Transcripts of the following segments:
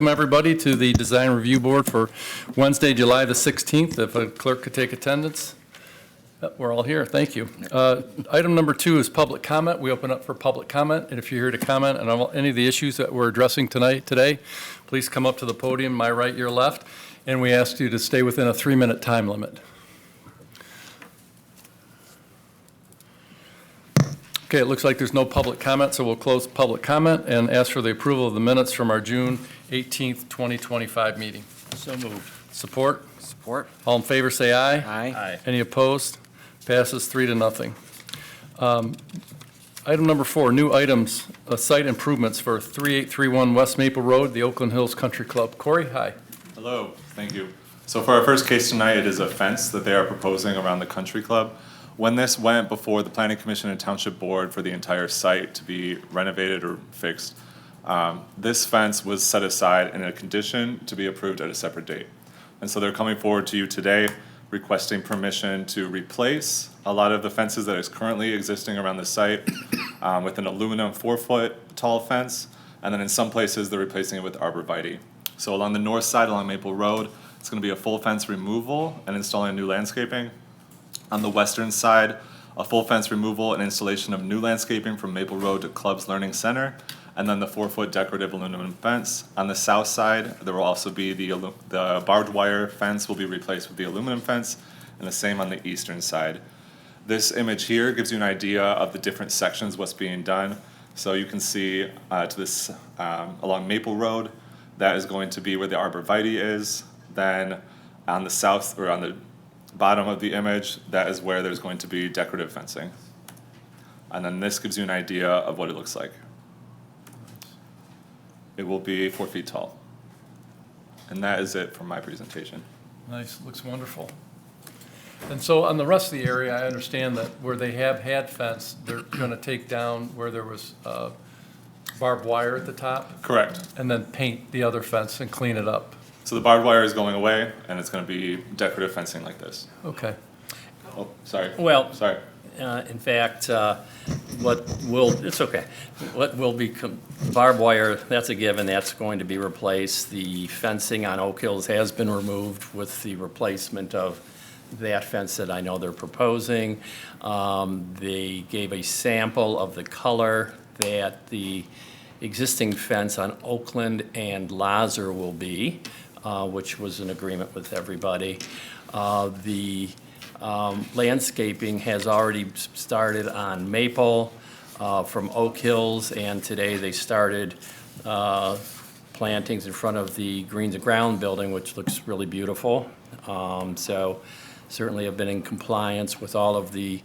Welcome everybody to the Design Review Board for Wednesday, July the 16th. If a clerk could take attendance. We're all here, thank you. Item number 2 is public comment. We open up for public comment, and if you're here to comment on any of the issues that we're addressing today, please come up to the podium, my right, your left, and we ask you to stay within a 3-minute time limit. Okay, it looks like there's no public comment, so we'll close public comment and ask for the approval of the minutes from our June 18th, 2025 meeting. So moved. Support? Support. All in favor, say aye. Aye. Any opposed? Passes 3-0. Item number 4, new items, site improvements for 3831 West Maple Road, the Oakland Hills Country Club. Corey, hi. Hello, thank you. So for our first case tonight, it is a fence that they are proposing around the country club. When this went before the Planning Commission and Township Board for the entire site to be renovated or fixed, this fence was set aside in a condition to be approved at a separate date. And so they're coming forward to you today requesting permission to replace a lot of the fences that is currently existing around the site with an aluminum 4-foot tall fence, and then in some places they're replacing it with arborvitae. So along the north side, along Maple Road, it's going to be a full fence removal and installing new landscaping. On the western side, a full fence removal and installation of new landscaping from Maple Road to Clubs Learning Center, and then the 4-foot decorative aluminum fence. On the south side, there will also be the barbed wire fence will be replaced with the aluminum fence, and the same on the eastern side. This image here gives you an idea of the different sections, what's being done. So you can see to this along Maple Road, that is going to be where the arborvitae is. Then on the south, or on the bottom of the image, that is where there's going to be decorative fencing. And then this gives you an idea of what it looks like. It will be 4 feet tall. And that is it from my presentation. Nice, looks wonderful. And so on the rest of the area, I understand that where they have had fence, they're going to take down where there was barbed wire at the top? Correct. And then paint the other fence and clean it up? So the barbed wire is going away, and it's going to be decorative fencing like this. Okay. Oh, sorry. Well, Sorry. in fact, it's okay. What will be barbed wire, that's a given, that's going to be replaced. The fencing on Oak Hills has been removed with the replacement of that fence that I know they're proposing. They gave a sample of the color that the existing fence on Oakland and Lazar will be, which was an agreement with everybody. The landscaping has already started on Maple from Oak Hills, and today they started plantings in front of the Greens and Ground building, which looks really beautiful. So certainly have been in compliance with all of the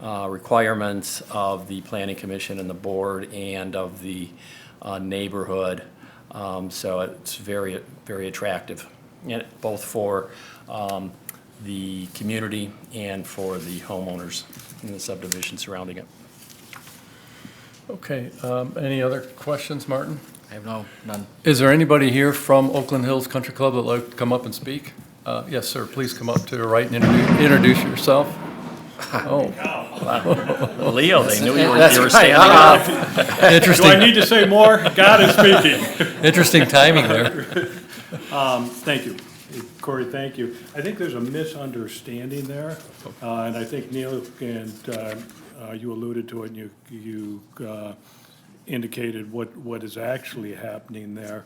requirements of the Planning Commission and the board and of the neighborhood. So it's very, very attractive, and both for the community and for the homeowners in the subdivision surrounding it. Okay, any other questions, Martin? I have none. Is there anybody here from Oakland Hills Country Club that would like to come up and speak? Yes, sir, please come up to the right and introduce yourself. Oh. Wow. Leo, they knew you were standing up. Interesting. Do I need to say more? God is speaking. Interesting timing there. Thank you. Corey, thank you. I think there's a misunderstanding there, and I think Neil and you alluded to it, and you indicated what is actually happening there.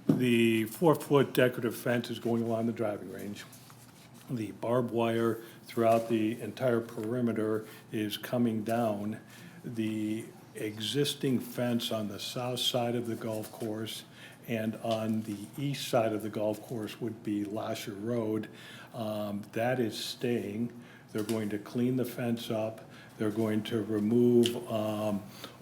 The 4-foot decorative fence is going along the driving range. The barbed wire throughout the entire perimeter is coming down. The existing fence on the south side of the golf course and on the east side of the golf course would be Lasher Road. That is staying. They're going to clean the fence up. They're going to remove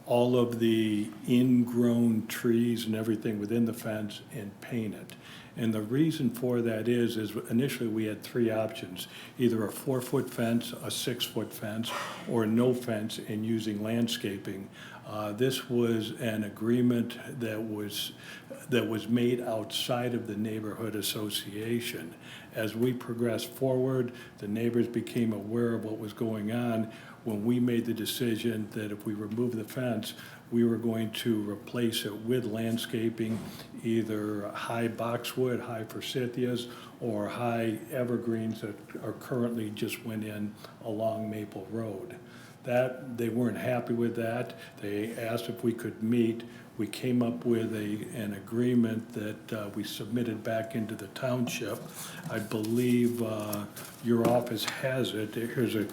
all of the ingrown trees and everything within the fence and paint it. And the reason for that is initially we had 3 options, either a 4-foot fence, a 6-foot fence, or no fence and using landscaping. This was an agreement that was made outside of the neighborhood association. As we progressed forward, the neighbors became aware of what was going on. when we made the decision that if we remove the fence, we were going to replace it with landscaping, either high boxwood, high forsythias, or high evergreens that are currently just went in along Maple Road. That, they weren't happy with that. They asked if we could meet. We came up with an agreement that we submitted back into the township. I believe your office has it. Here's a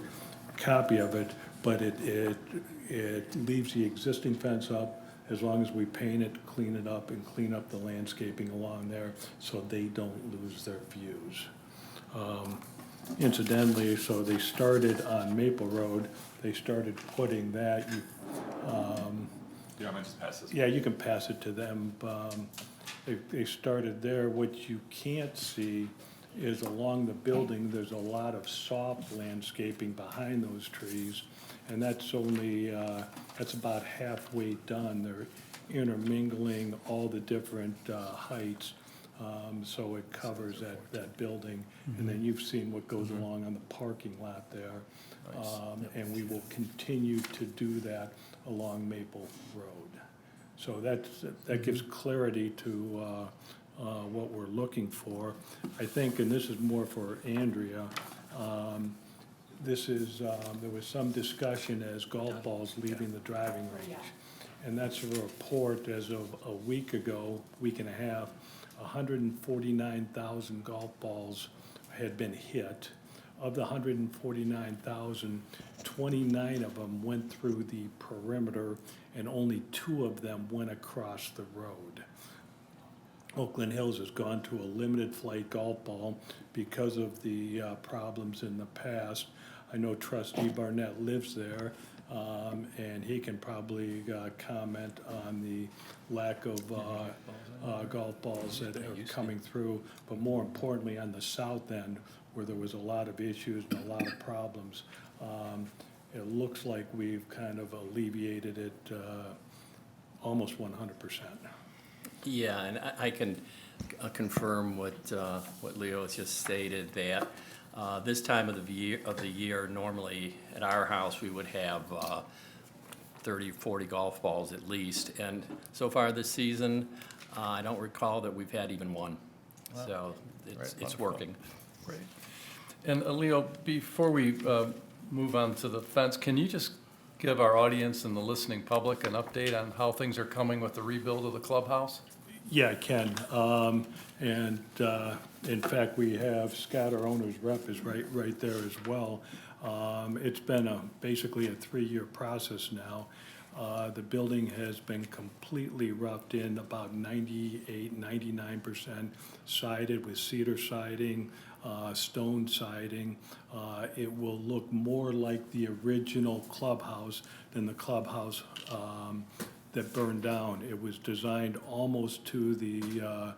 copy of it, but it leaves the existing fence up as long as we paint it, clean it up, and clean up the landscaping along there so they don't lose their views. Incidentally, so they started on Maple Road, they started putting that, Yeah, I might just pass this. yeah, you can pass it to them. They started there. What you can't see is along the building, there's a lot of soft landscaping behind those trees. And that's only, that's about halfway done. They're intermingling all the different heights. So it covers that building. And then you've seen what goes along on the parking lot there. And we will continue to do that along Maple Road. So that gives clarity to what we're looking for. I think, and this is more for Andrea, this is, there was some discussion as golf balls leaving the driving range. And that's a report as of a week ago, week and a half, 149,000 golf balls had been hit. Of the 149,000, 29 of them went through the perimeter and only 2 of them went across the road. Oakland Hills has gone to a limited flight golf ball because of the problems in the past. I know Trustee Barnett lives there, and he can probably comment on the lack of golf balls that are coming through, but more importantly on the south end where there was a lot of issues and a lot of problems. It looks like we've kind of alleviated it almost 100%. Yeah, and I can confirm what Leo has just stated, that this time of the year, normally at our house, we would have 30, 40 golf balls at least. And so far this season, I don't recall that we've had even one. Wow. So it's Wonderful. working. Great. And Leo, before we move on to the fence, can you just give our audience and the listening public an update on how things are coming with the rebuild of the clubhouse? Yeah, I can. And in fact, we have Scott, our owner's rep, is right there as well. It's been basically a 3-year process now. The building has been completely roughed in, about 98, 99% sided with cedar siding, stone siding. It will look more like the original clubhouse than the clubhouse that burned down. It was designed almost to the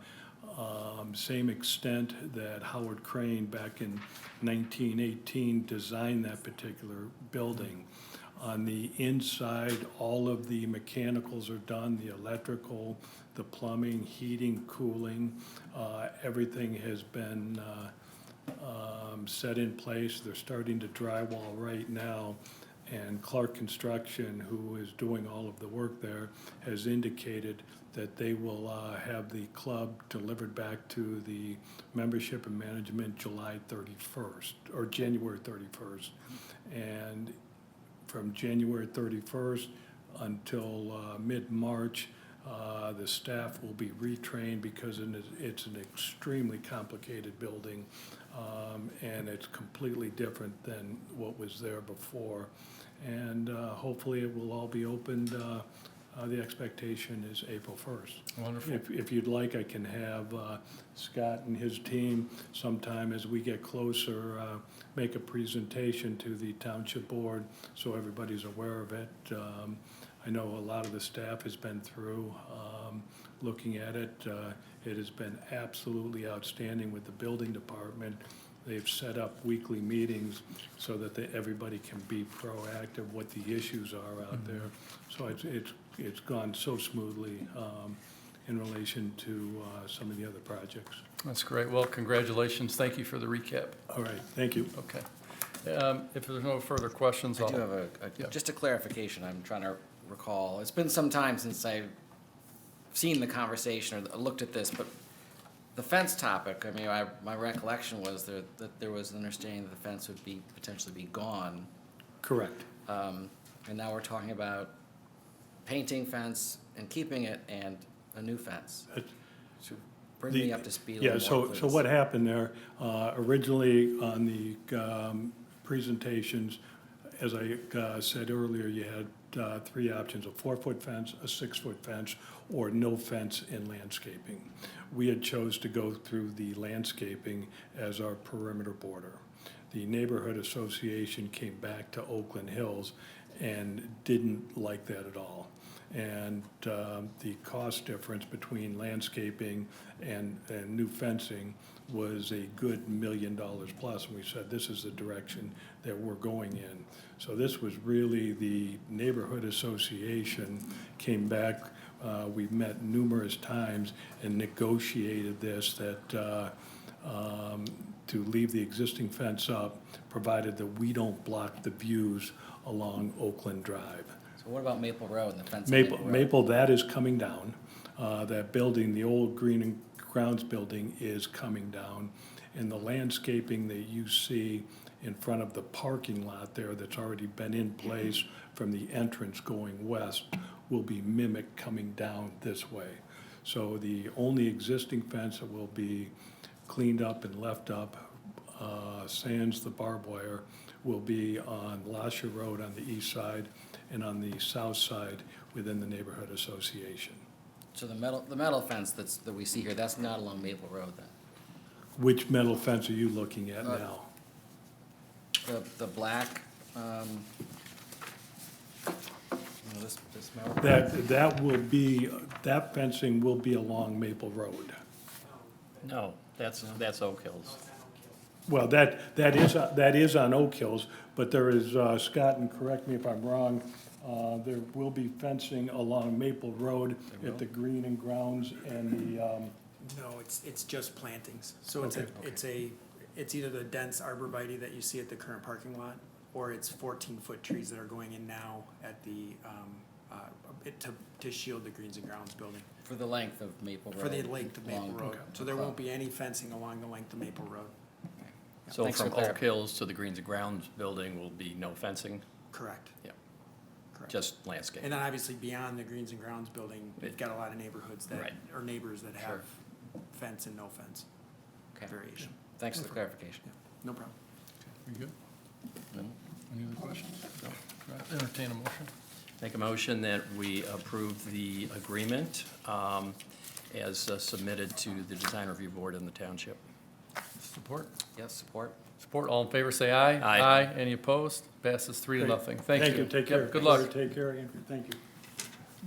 same extent that Howard Crane back in 1918 designed that particular building. On the inside, all of the mechanicals are done, the electrical, the plumbing, heating, cooling, everything has been set in place. They're starting to drywall right now. And Clark Construction, who is doing all of the work there, has indicated that they will have the club delivered back to the membership and management July 31st, or January 31st. And from January 31st until mid-March, the staff will be retrained because it's an extremely complicated building, and it's completely different than what was there before. And hopefully it will all be opened. The expectation is April 1st. Wonderful. If you'd like, I can have Scott and his team sometime as we get closer make a presentation to the township board so everybody's aware of it. I know a lot of the staff has been through looking at it. It has been absolutely outstanding with the building department. They've set up weekly meetings so that everybody can be proactive what the issues are out there. So it's gone so smoothly in relation to some of the other projects. That's great. Well, congratulations. Thank you for the recap. All right, thank you. Okay. If there's no further questions, I do I'll, have Yeah. just a clarification. I'm trying to recall. It's been some time since I've seen the conversation or looked at this, but the fence topic, I mean, my recollection was that there was an understanding that the fence would potentially be gone. Correct. And now we're talking about painting fence and keeping it and a new fence. So bring me up to speed a Yeah, little more, so please. what happened there, originally on the presentations, as I said earlier, you had 3 options: a 4-foot fence, a 6-foot fence, or no fence in landscaping. We had chose to go through the landscaping as our perimeter border. The neighborhood association came back to Oakland Hills and didn't like that at all. And the cost difference between landscaping and new fencing was a good $1 million plus. And we said, this is the direction that we're going in. So this was really the neighborhood association came back. We met numerous times and negotiated this, that to leave the existing fence up, provided that we don't block the views along Oakland Drive. So what about Maple Road and the fence on Maple Road? Maple, that is coming down. That building, the old Green and Grounds building is coming down. And the landscaping that you see in front of the parking lot there that's already been in place from the entrance going west will be mimicked coming down this way. So the only existing fence that will be cleaned up and left up, sans the barbed wire, will be on Lasher Road on the east side and on the south side within the neighborhood association. So the metal fence that we see here, that's not along Maple Road then? Which metal fence are you looking at now? The black, this metal? That will be, that fencing will be along Maple Road. No, that's Oak Hills. Well, that is on Oak Hills, but there is, Scott, and correct me if I'm wrong, there will be fencing along Maple Road at the Green and Grounds and the, No, it's just plantings. So it's Okay. it's either the dense arborvitae that you see at the current parking lot, or it's 14-foot trees that are going in now at the, to shield the Greens and Grounds building, For the length of Maple Road? for the length of Maple Long- Road. okay. So there won't be any fencing along the length of Maple Road. So Thanks for from Oak clarifying. Hills to the Greens and Grounds building will be no fencing, Correct. Yeah. Correct. just landscape. And then obviously beyond the Greens and Grounds building, we've got a lot of neighborhoods that, Right. or neighbors that Sure. have fence and no fence Okay. variation. Thanks for the clarification. No problem. you good? No? Any other questions? No. Entertain a motion. Make a motion that we approve the agreement as submitted to the Design Review Board in the Township. Support? Yes, support? Support, all in favor, say aye. Aye. Any opposed? Passes 3-0. Thank you. Thank you, take care. Yep, good luck. Take care, Andrew, thank you.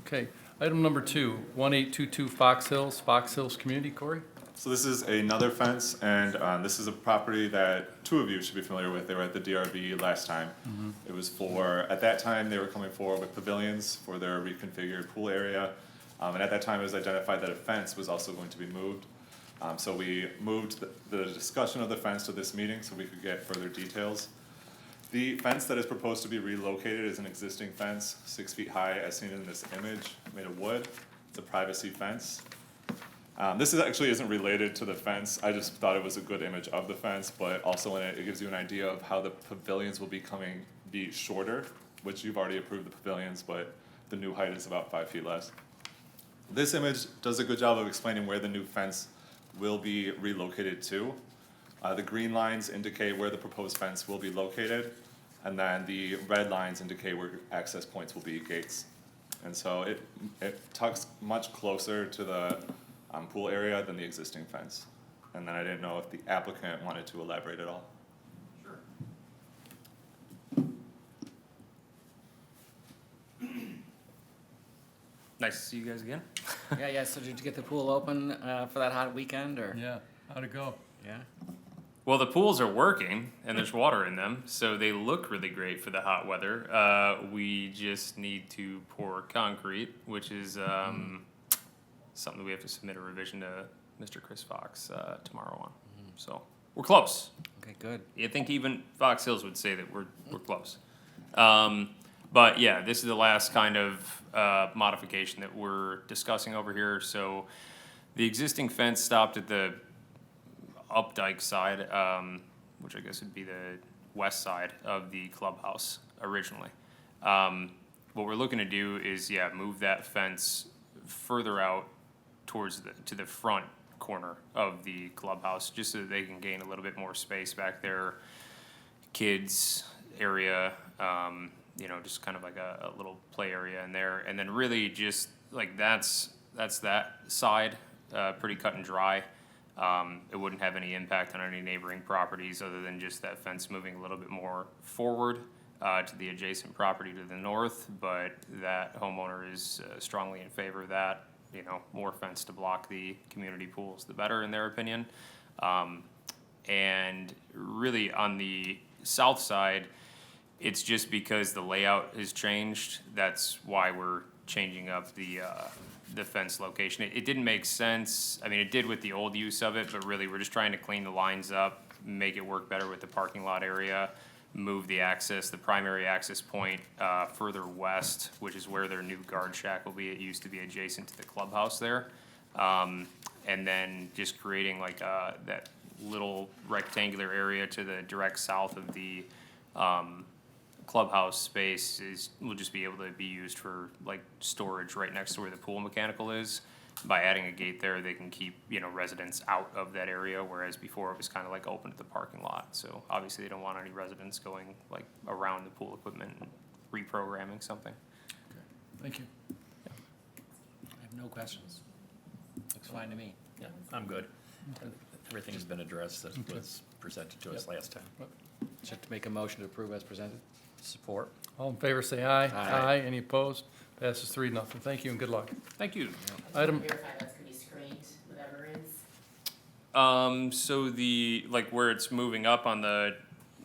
Okay, item number 2, 1822 Fox Hills Community, Corey? So this is another fence, and this is a property that 2 of you should be familiar with. They were at the DRB last time. It was for, at that time, they were coming forward with pavilions for their reconfigured pool area. And at that time, it was identified that a fence was also going to be moved. So we moved the discussion of the fence to this meeting so we could get further details. The fence that is proposed to be relocated is an existing fence, 6 feet high, as seen in this image, made of wood. It's a privacy fence. This actually isn't related to the fence. I just thought it was a good image of the fence, but also in it gives you an idea of how the pavilions will be shorter, which you've already approved the pavilions, but the new height is about 5 feet less. This image does a good job of explaining where the new fence will be relocated to. The green lines indicate where the proposed fence will be located, and then the red lines indicate where access points will be gates. And so it tucks much closer to the pool area than the existing fence. And then I didn't know if the applicant wanted to elaborate at all. Nice to see you guys again. Yeah, so did you get the pool open for that hot weekend, or? Yeah, how'd it go? Yeah? Well, the pools are working and there's water in them, so they look really great for the hot weather. We just need to pour concrete, which is something that we have to submit a revision to Mr. Chris Fox tomorrow on. So we're close. Okay, good. I think even Fox Hills would say that we're close. But yeah, this is the last kind of modification that we're discussing over here. So the existing fence stopped at the Opdyke side, which I guess would be the west side of the clubhouse originally. What we're looking to do is, move that fence further out towards to the front corner of the clubhouse, just so that they can gain a little bit more space back there. Kids area, just kind of like a little play area in there. And then really just like that's that side, pretty cut and dry. It wouldn't have any impact on any neighboring properties other than just that fence moving a little bit more forward to the adjacent property to the north, but that homeowner is strongly in favor of that. More fence to block the community pools, the better in their opinion. And really on the south side, it's just because the layout has changed. That's why we're changing up the fence location. It didn't make sense. I mean, it did with the old use of it, but really we're just trying to clean the lines up, make it work better with the parking lot area, move the primary access point further west, which is where their new guard shack will be. It used to be adjacent to the clubhouse there. And then just creating like that little rectangular area to the direct south of the clubhouse space will just be able to be used for like storage right next to where the pool mechanical is. By adding a gate there, they can keep, residents out of that area, whereas before it was kind of like open to the parking lot. So obviously they don't want any residents going like around the pool equipment and reprogramming something. Thank you. I have no questions. Looks fine to me. Yeah, I'm good. Everything's been addressed that was presented to us last time. Should have to make a motion to approve as presented. Support. All in favor, say aye. Aye. Any opposed? Passes 3-0. Thank you and good luck. Thank you. Item, Verify that's gonna be screened, whatever it is. So where it's moving up on the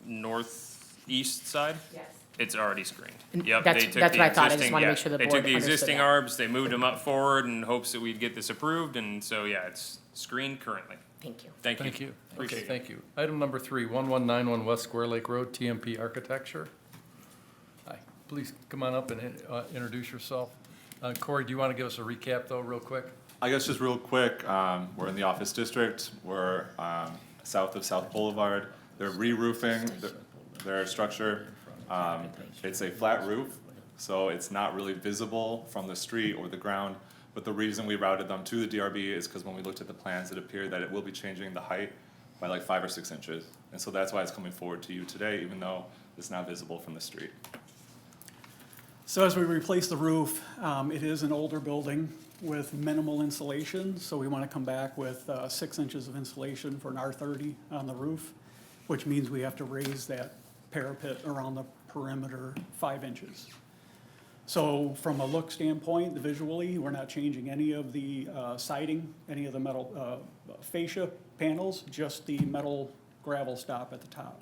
northeast side, Yes. it's already screened. And Yep, that's- they took that's the what I thought. I just existing- wanna yeah, make sure the They board took the understood existing that. arbs, they moved them up forward in hopes that we'd get this approved, and so, it's screened currently. Thank you. Thank you. thank you. Appreciate Okay, it. thank you. Item number 3, 1191 West Square Lake Road, TMP Architecture. Hi, please come on up and introduce yourself. Corey, do you want to give us a recap though, real quick? I guess just real quick, we're in the office district, we're south of South Boulevard. They're re-roofing their structure. It's a flat roof, so it's not really visible from the street or the ground. But the reason we routed them to the DRB is because when we looked at the plans, it appeared that it will be changing the height by like 5 or 6 inches. And so that's why it's coming forward to you today, even though it's not visible from the street. So as we replace the roof, it is an older building with minimal insulation, so we want to come back with 6 inches of insulation for an R30 on the roof, which means we have to raise that parapet around the perimeter 5 inches. So from a look standpoint, visually, we're not changing any of the siding, any of the metal fascia panels, just the metal gravel stop at the top.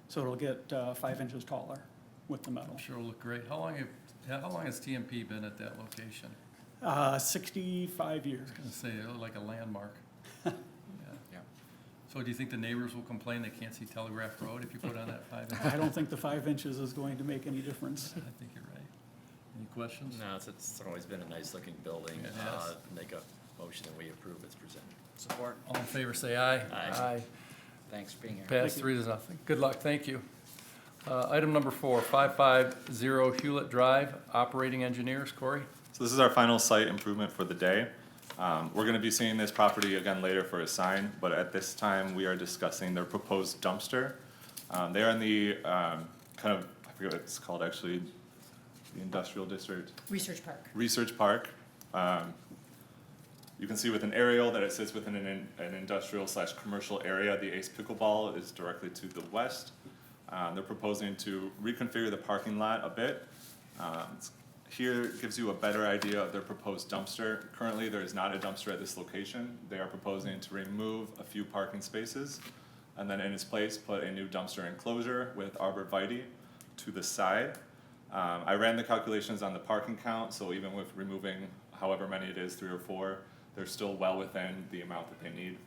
So it'll get 5 inches taller with the metal. Sure will look great. How long has TMP been at that location? 65 years. I was gonna say, like a landmark. Yeah. Yeah. So do you think the neighbors will complain they can't see Telegraph Road if you put on that 5 inch? I don't think the 5 inches is going to make any difference. I think you're right. Any questions? No, it's always been a nice looking building. It has. Make a motion that we approve as presented. Support. All in favor, say aye. Aye. Thanks for being here. Pass 3-0. Good luck, thank you. Item number 4, 550 Hulet Drive, operating engineers, Corey? So this is our final site improvement for the day. We're gonna be seeing this property again later for a sign, but at this time, we are discussing their proposed dumpster. They are in the, kind of, I forget what it's called actually, the industrial district. Research Park. Research Park. You can see with an aerial that it sits within an industrial/commercial area. The Ace Pickleball is directly to the west. They're proposing to reconfigure the parking lot a bit. Here gives you a better idea of their proposed dumpster. Currently, there is not a dumpster at this location. They are proposing to remove a few parking spaces and then in its place, put a new dumpster enclosure with arborvitae to the side. I ran the calculations on the parking count, so even with removing however many it is, 3 or 4, they're still well within the amount that they need.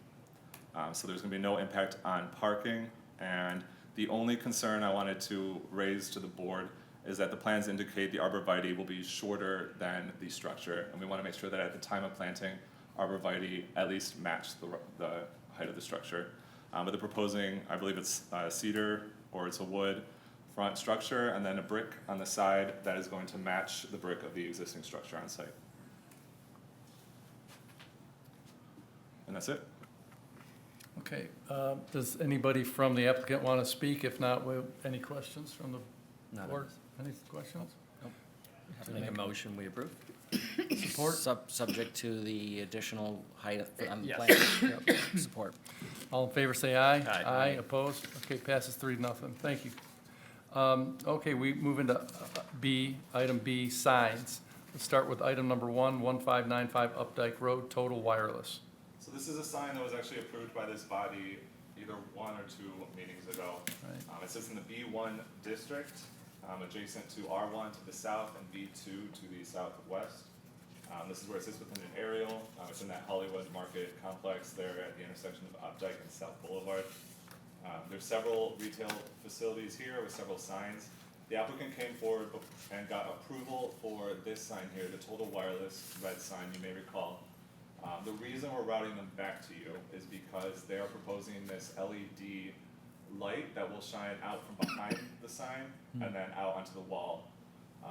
So there's gonna be no impact on parking And the only concern I wanted to raise to the board is that the plans indicate the arborvitae will be shorter than the structure, and we want to make sure that at the time of planting, arborvitae at least match the height of the structure. But they're proposing, I believe it's cedar or it's a wood front structure, and then a brick on the side that is going to match the brick of the existing structure on site. And that's it. Okay, does anybody from the applicant want to speak? If not, any questions from the Not board? Any questions? Make a motion, we approve? Support? Subject to the additional height on the Yes. plan. Yep. Support. All in favor, say aye. Aye. Opposed? Okay, passes 3-0. Thank you. Okay, we move into B, item B, signs. Let's start with item number 1, 1595 Opdyke Road, total wireless. So this is a sign that was actually approved by this body either 1 or 2 meetings ago. Right. It sits in the B1 district, adjacent to R1 to the south and B2 to the southwest. This is where it sits within an aerial. It's in that Hollywood Market complex there at the intersection of Opdyke and South Boulevard. There's several retail facilities here with several signs. The applicant came forward and got approval for this sign here, the total wireless red sign, you may recall. The reason we're routing them back to you is because they are proposing this LED light that will shine out from behind the sign and then out onto the wall.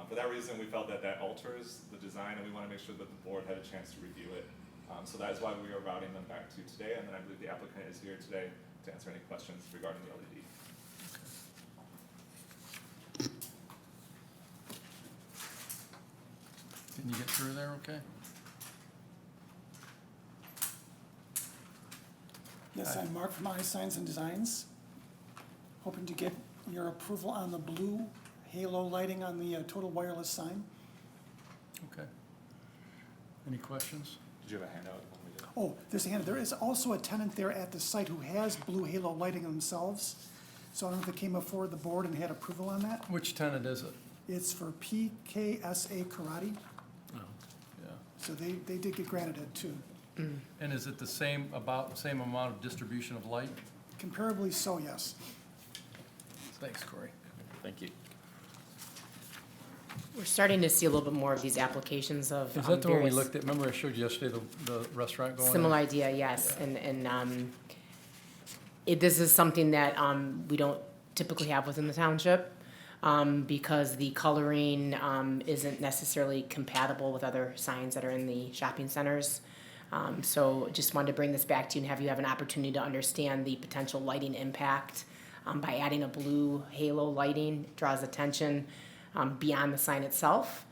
For that reason, we felt that that alters the design, and we want to make sure that the board had a chance to review it. So that is why we are routing them back to you today, and then I believe the applicant is here today to answer any questions regarding the LED. Can you get through there, okay? Yes, I'm Mark from iSigns and Designs. Hoping to get your approval on the blue halo lighting on the total wireless sign. Okay. Any questions? Did you have a handout when we did? Oh, there's a hand. There is also a tenant there at the site who has blue halo lighting themselves. So I don't know if it came before the board and had approval on that. Which tenant is it? It's for PKSA Karate. Yeah. So they did get granted it too. And is it about the same amount of distribution of light? Comparably so, yes. Thanks, Corey. Thank you. We're starting to see a little bit more of these applications of Is that the one we various- looked at? Remember I showed you yesterday, the restaurant going in? Similar idea, yes, this is something that, we don't typically have within the township, because the coloring, isn't necessarily compatible with other signs that are in the shopping centers. So just wanted to bring this back to you and have you have an opportunity to understand the potential lighting impact. By adding a blue halo lighting, draws attention, beyond the sign itself.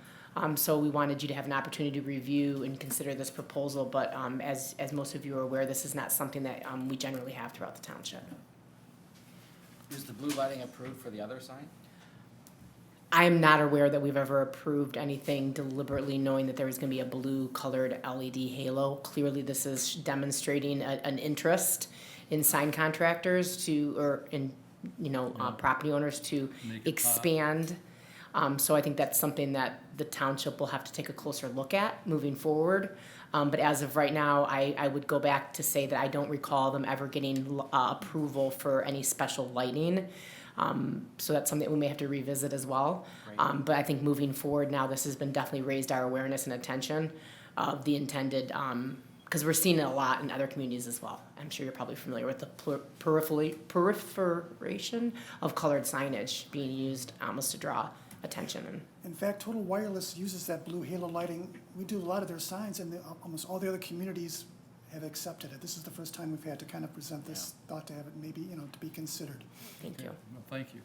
So we wanted you to have an opportunity to review and consider this proposal, but as most of you are aware, this is not something that we generally have throughout the township. Is the blue lighting approved for the other sign? I'm not aware that we've ever approved anything deliberately knowing that there was gonna be a blue colored LED halo. Clearly, this is demonstrating an interest in sign contractors property owners to Make it pop. expand. So I think that's something that the township will have to take a closer look at moving forward. But as of right now, I would go back to say that I don't recall them ever getting approval for any special lighting. So that's something we may have to revisit as well. Right. But I think moving forward now, this has been definitely raised our awareness and attention of the intended, because we're seeing it a lot in other communities as well. I'm sure you're probably familiar with the proliferation of colored signage being used almost to draw attention. And In fact, Total Wireless uses that blue halo lighting. We do a lot of their signs, and almost all the other communities have accepted it. This is the first time we've had to kind of present this, thought to have it maybe, to be considered. thank you. Well, thank you.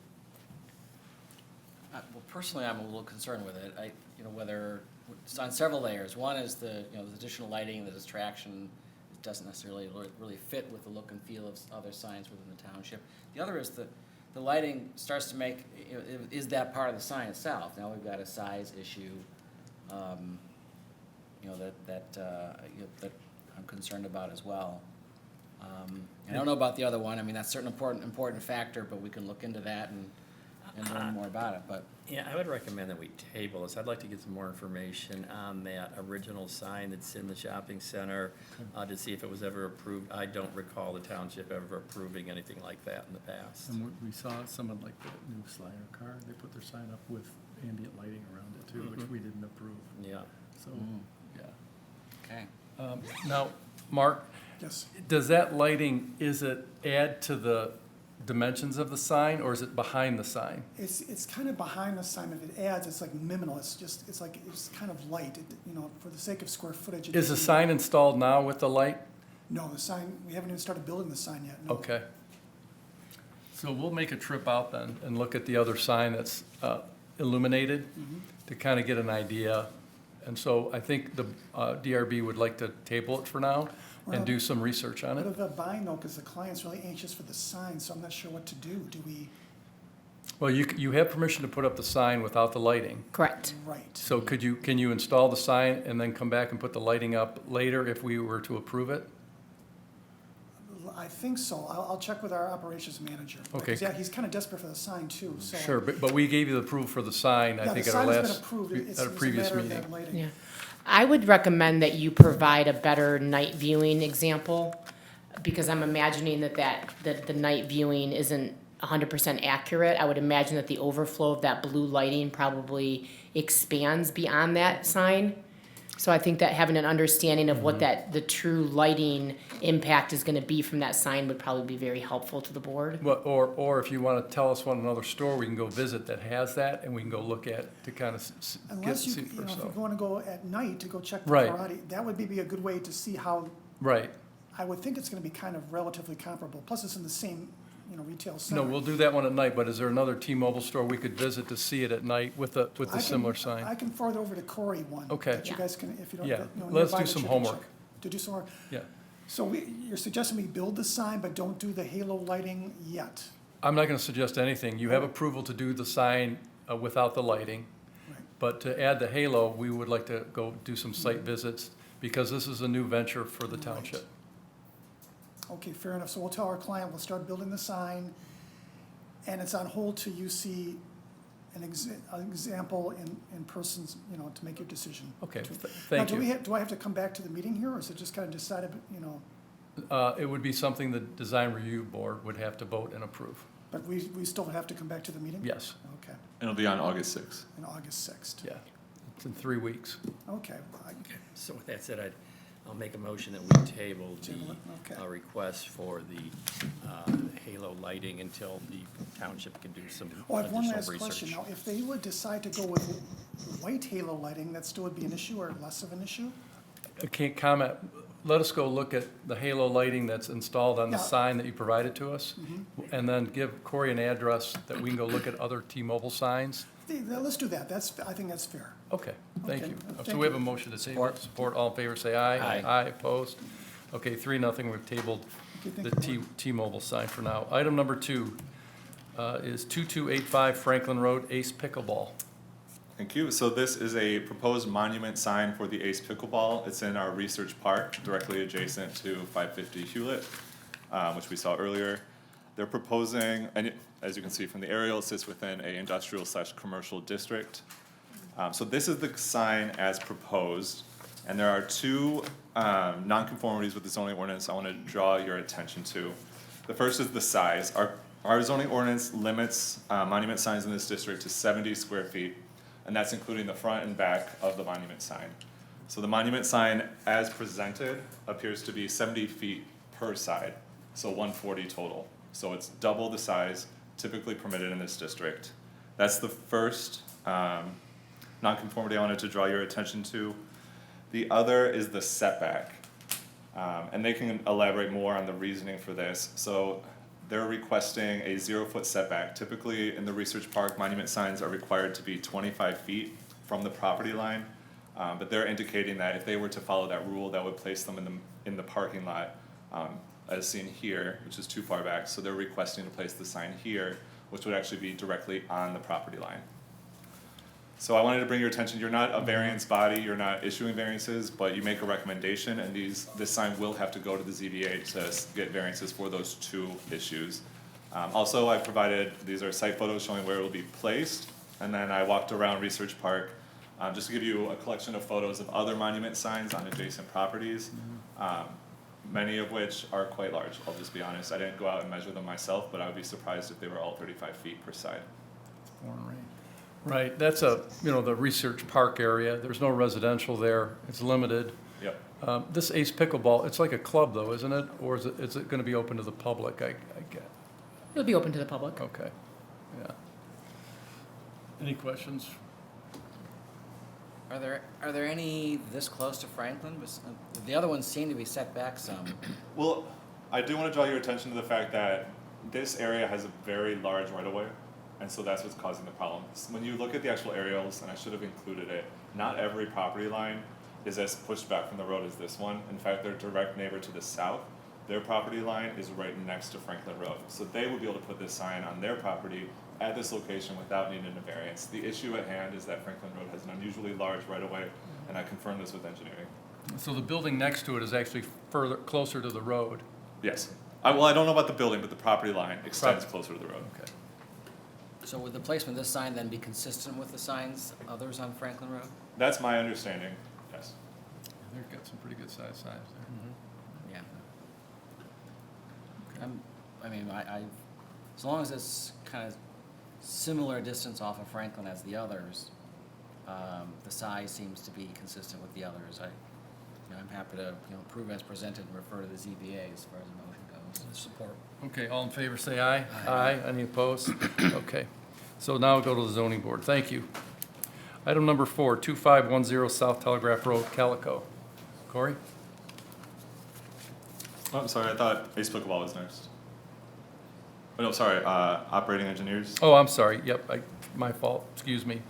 Well, personally, I'm a little concerned with it. Whether it's on several layers. One is the additional lighting, the distraction. It doesn't necessarily really fit with the look and feel of other signs within the township. The other is the lighting starts to make, is that part of the sign itself? Now we've got a size issue, that I'm concerned about as well. I don't know about the other one. I mean, that's certainly important factor, but we can look into that and and learn more about it, but Yeah, I would recommend that we table this. I'd like to get some more information on that original sign that's in the shopping center, to see if it was ever approved. I don't recall the township ever approving anything like that in the past. And we saw someone like the new Slider car, they put their sign up with ambient lighting around it too, which we didn't approve, Yeah. so, yeah. okay. Now, Mark, Yes. does that lighting, is it add to the dimensions of the sign, or is it behind the sign? It's kind of behind the sign. If it adds, it's like minimal. It's just, it's like, it's kind of light, for the sake of square footage. it Is the doesn't- sign installed now with the light? No, the sign, we haven't even started building the sign yet. No. Okay. So we'll make a trip out then and look at the other sign that's illuminated to kind of get an idea. And so I think the DRB would like to table it for now and do some research on What it. about buying though, because the client's really anxious for the sign, so I'm not sure what to do. Do we, Well, you have permission to put up the sign without the lighting. Correct. right? So can you install the sign and then come back and put the lighting up later if we were to approve it? I think so. I'll check with our operations manager. Okay. Because, yeah, he's kind of desperate for the sign too, so. Sure, but we gave you the approval for the sign, I Yeah, think, the at our sign has been last, approved. It's at a a previous matter of meeting. that lighting. Yeah. I would recommend that you provide a better night viewing example, because I'm imagining that the night viewing isn't 100% accurate. I would imagine that the overflow of that blue lighting probably expands beyond that sign. So I think that having an understanding of what the true lighting impact is gonna be from that sign would probably be very helpful to the board. Well, or if you want to tell us what another store we can go visit that has that, and we can go look at to kind of Unless see you, for if you ourselves. want to go at night to go check the Right. karate, that would be a good way to see how, Right. I would think it's going to be kind of relatively comparable. Plus, it's in the same, retail No, center. we'll do that one at night, but is there another T-Mobile store we could visit to see it at night with I a can- similar I sign? can forward over to Corey one. Okay. That you Yeah. guys can, if you don't. Yeah. when Let's you're by do that some you can homework. check. To do some homework. Yeah. So you're suggesting we build the sign, but don't do the halo lighting yet? I'm not going to suggest anything. You have approval to do the sign without the lighting. Right. But to add the halo, we would like to go do some site visits because this is a new venture for the township. Okay, fair enough. So we'll tell our client, we'll start building the sign, and it's on hold till you see an example in persons, to make your decision. Okay, To- thank Now, you. do I have to come back to the meeting here, or is it just kind of decided, It would be something the design review board would have to vote and approve. but we still have to come back to the meeting? Yes, Okay, It'll be on August 6th. on August 6th. yeah. It's in 3 weeks. Okay, So with that said, I'll make a motion that we table Table it, the okay. Request for the halo lighting until the township can do some Oh, I have one additional last question. research. Now, if they would decide to go with white halo lighting, that still would be an issue or less of an issue? I can't comment. Let us go look at the halo lighting that's installed on the Yeah. sign that you provided to us, and then give Corey an address that we can go look at other T-Mobile signs. Let's do that. I think that's fair. Okay, thank Okay, you. So thank we have you. a motion to table. Support, all in favor, say aye. Aye. Aye, opposed. Okay, 3-0, we've tabled Okay, the thank you. T-Mobile sign for now. Item number 2 is 2285 Franklin Road, Ace Pickleball. Thank you. So this is a proposed monument sign for the Ace Pickleball. It's in our research park, directly adjacent to 550 Hulet, which we saw earlier. They're proposing, and as you can see from the aerial, it sits within a industrial/commercial district. So this is the sign as proposed, and there are two nonconformities with the zoning ordinance I want to draw your attention to. The first is the size. Our zoning ordinance limits monument signs in this district to 70 square feet, and that's including the front and back of the monument sign. So the monument sign as presented appears to be 70 feet per side, so 140 total. So it's double the size typically permitted in this district. That's the first nonconformity I wanted to draw your attention to. The other is the setback, and they can elaborate more on the reasoning for this. So they're requesting a 0-foot setback. Typically in the research park, monument signs are required to be 25 feet from the property line. But they're indicating that if they were to follow that rule, that would place them in the parking lot, as seen here, which is too far back. So they're requesting to place the sign here, which would actually be directly on the property line. So I wanted to bring your attention, you're not a variance body, you're not issuing variances, but you make a recommendation, and this sign will have to go to the ZBA to get variances for those two issues. Also, I provided, these are site photos showing where it will be placed, and then I walked around Research Park, just to give you a collection of photos of other monument signs on adjacent properties, many of which are quite large, I'll just be honest. I didn't go out and measure them myself, but I would be surprised if they were all 35 feet per side. Right, that's the Research Park area. There's no residential there. It's limited. Yep. This Ace Pickleball, it's like a club though, isn't it? Or is it going to be open to the public? I get. It'll be open to the public. Okay, yeah. Any questions? Are there any this close to Franklin? The other ones seem to be set back some. Well, I do want to draw your attention to the fact that this area has a very large right-of-way, and so that's what's causing the problem. When you look at the actual aerials, and I should have included it, not every property line is as pushed back from the road as this one. In fact, their direct neighbor to the south, their property line is right next to Franklin Road. So they would be able to put this sign on their property at this location without needing a variance. The issue at hand is that Franklin Road has an unusually large right-of-way, and I confirmed this with engineering. So the building next to it is actually closer to the road? Yes. I don't know about the building, but the property line extends closer to the road. Okay. So would the placement of this sign then be consistent with the signs others on Franklin Road? That's my understanding, yes. They've got some pretty good sized signs there. Yeah. I as long as it's kind of similar distance off of Franklin as the others, the size seems to be consistent with the others. I'm happy to, approve as presented and refer to the ZBA as far as the motion goes. Support. Okay, all in favor, say aye. Aye. Any opposed? Okay. So now we'll go to the zoning board. Thank you. Item number 4, 2510 South Telegraph Road, Calico. Corey? Oh, I'm sorry, I thought Ace Pickleball was next. Oh, no, sorry, operating engineers. Oh, I'm sorry. Yep, my fault. Excuse me.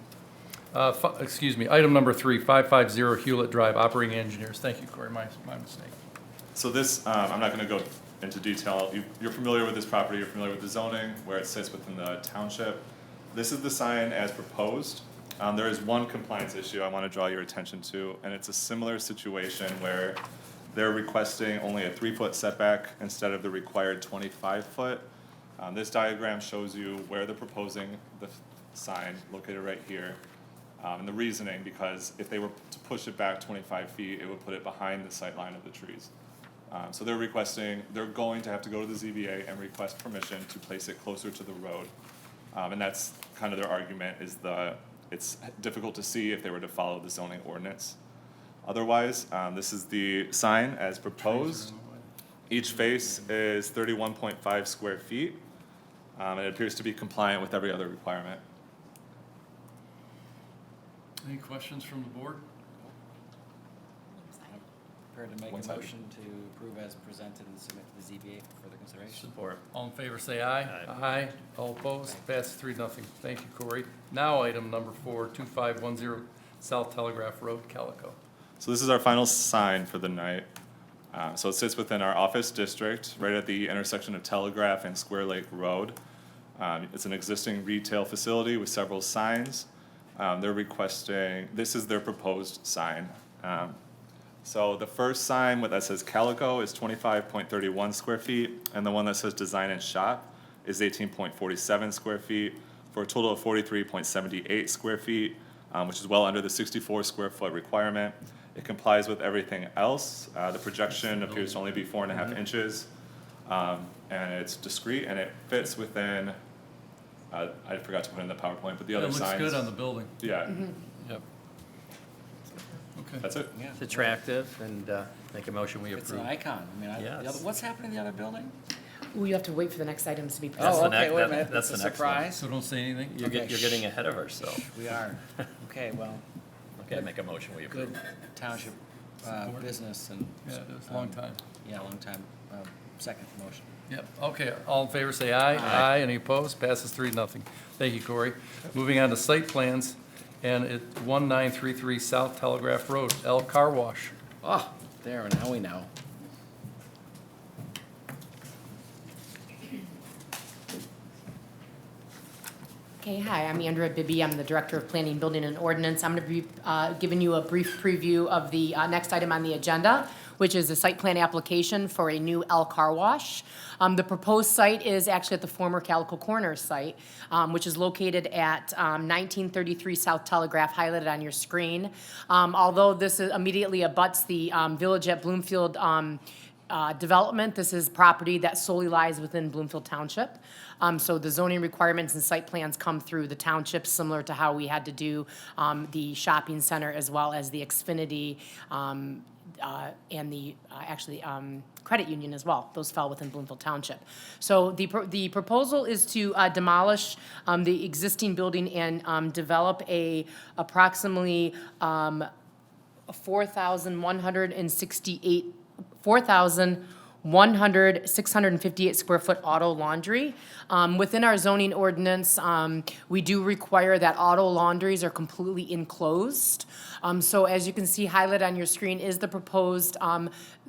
Excuse me. Item number 3, 550 Hulet Drive, operating engineers. Thank you, Corey. My mistake. So this, I'm not gonna go into detail. You're familiar with this property, you're familiar with the zoning, where it sits within the township. This is the sign as proposed. There is one compliance issue I wanna draw your attention to, and it's a similar situation where they're requesting only a 3-foot setback instead of the required 25-foot. This diagram shows you where they're proposing the sign, located right here. And the reasoning, because if they were to push it back 25 feet, it would put it behind the sight line of the trees. So they're going to have to go to the ZBA and request permission to place it closer to the road. And that's kind of their argument, is it's difficult to see if they were to follow the zoning ordinance. Otherwise, this is the sign as proposed. Each face is 31.5 square feet, and it appears to be compliant with every other requirement. Any questions from the board? Prepared to make a One-sided. motion to approve as presented and submit to the ZBA for further consideration. Support. All in favor, say aye. Aye. All opposed? Passes 3-0. Thank you, Corey. Now, item number 4, 2510 South Telegraph Road, Calico. So this is our final sign for the night. So it sits within our office district, right at the intersection of Telegraph and Square Lake Road. It's an existing retail facility with several signs. They're requesting, this is their proposed sign. So the first sign that says Calico is 25.31 square feet, and the one that says Design and Shop is 18.47 square feet, for a total of 43.78 square feet, which is well under the 64 square foot requirement. It complies with everything else. The projection appears to only be 4.5 inches, and it's discrete, and it fits within, I forgot to put in the PowerPoint, but the other It signs. looks good on the building. Yeah, Yep. Okay. that's it. It's attractive, and make a motion we It's an approve. icon. Yes. What's happening in the other building? Ooh, you have to wait for the next items to be That's presented. the Okay, next- wait a that- minute. that's It's the a next one. surprise. So don't say anything? You're getting ahead of ourselves. We are. Okay, well, Okay, make a motion we approve. good township business and. Yeah, it is a long time. Yeah, long time. Second motion. Yep, okay, all in favor, say aye. Aye. Any opposed? Passes 3-0. Thank you, Corey. Moving on to site plans, and it's 1933 South Telegraph Road, L Car Wash. Oh, there, now we know. Okay, hi, I'm Andrea Bibby. I'm the Director of Planning, Building, and Ordinance. I'm going to be giving you a brief preview of the next item on the agenda, which is a site plan application for a new L car wash. The proposed site is actually at the former Calico Corners site, which is located at 1933 South Telegraph, highlighted on your screen. Although this immediately abuts the Village at Bloomfield development, this is property that solely lies within Bloomfield Township. So the zoning requirements and site plans come through the township, similar to how we had to do the shopping center as well as the Xfinity and the credit union as well. Those fell within Bloomfield Township. So the proposal is to demolish the existing building and develop a approximately 658 square foot auto laundry. Within our zoning ordinance, we do require that auto laundries are completely enclosed. So as you can see highlighted on your screen is the proposed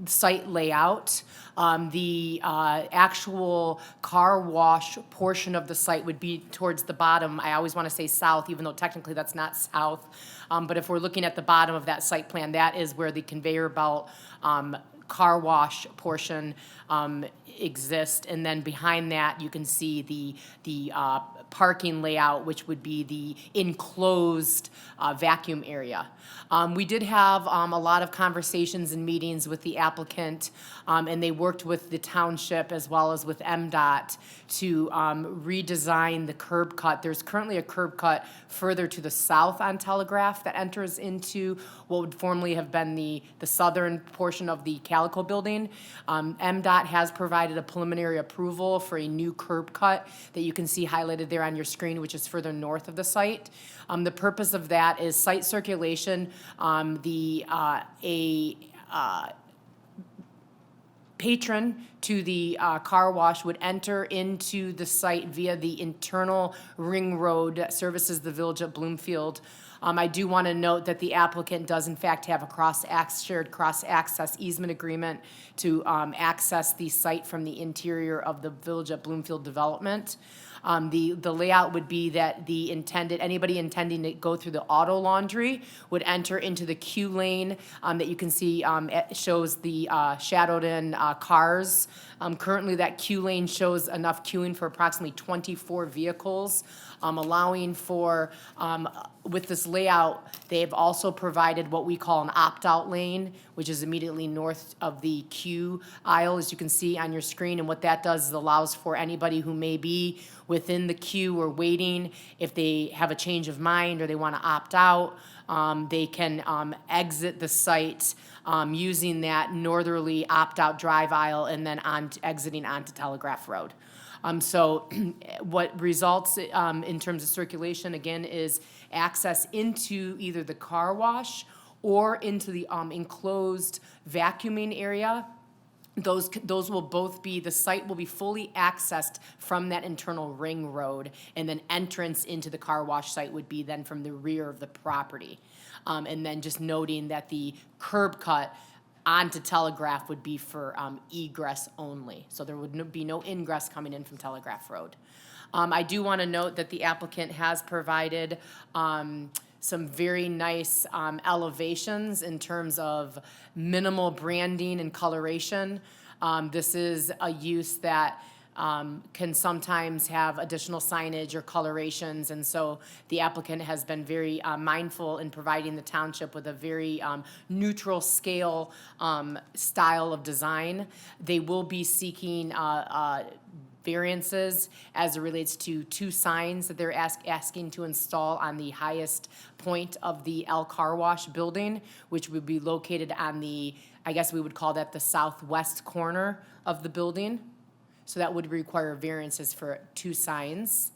site layout. The actual car wash portion of the site would be towards the bottom. I always want to say south, even though technically that's not south. But if we're looking at the bottom of that site plan, that is where the conveyor belt car wash portion exist, and then behind that you can see the parking layout, which would be the enclosed vacuum area. We did have a lot of conversations and meetings with the applicant, and they worked with the township as well as with MDOT to redesign the curb cut. There's currently a curb cut further to the south on Telegraph that enters into what would formerly have been the southern portion of the Calico building. MDOT has provided a preliminary approval for a new curb cut that you can see highlighted there on your screen, which is further north of the site. The purpose of that is site circulation. Patron to the car wash would enter into the site via the internal ring road that services the Village at Bloomfield. I do want to note that the applicant does in fact have a shared cross-access easement agreement to access the site from the interior of the Village at Bloomfield development. The layout would be that anybody intending to go through the auto laundry would enter into the queue lane that you can see. It shows the shadowed in cars. Currently that queue lane shows enough queuing for approximately 24 vehicles, allowing for, with this layout, they've also provided what we call an opt-out lane, which is immediately north of the queue aisle, as you can see on your screen. And what that does is allows for anybody who may be within the queue or waiting, if they have a change of mind or they want to opt out, they can exit the site using that northerly opt-out drive aisle and then exiting onto Telegraph Road. So what results in terms of circulation, again, is access into either the car wash or into the enclosed vacuuming area. Those will both be, the site will be fully accessed from that internal ring road, and then entrance into the car wash site would be then from the rear of the property. And then just noting that the curb cut onto Telegraph would be for egress only. So there would be no ingress coming in from Telegraph Road. I do want to note that the applicant has provided some very nice elevations in terms of minimal branding and coloration. This is a use that can sometimes have additional signage or colorations, and so the applicant has been very mindful in providing the township with a very neutral scale style of design. They will be seeking variances as it relates to 2 signs that they're asking to install on the highest point of the L Car Wash building, which would be located on the, I guess we would call that the southwest corner of the building. So that would require variances for 2 signs.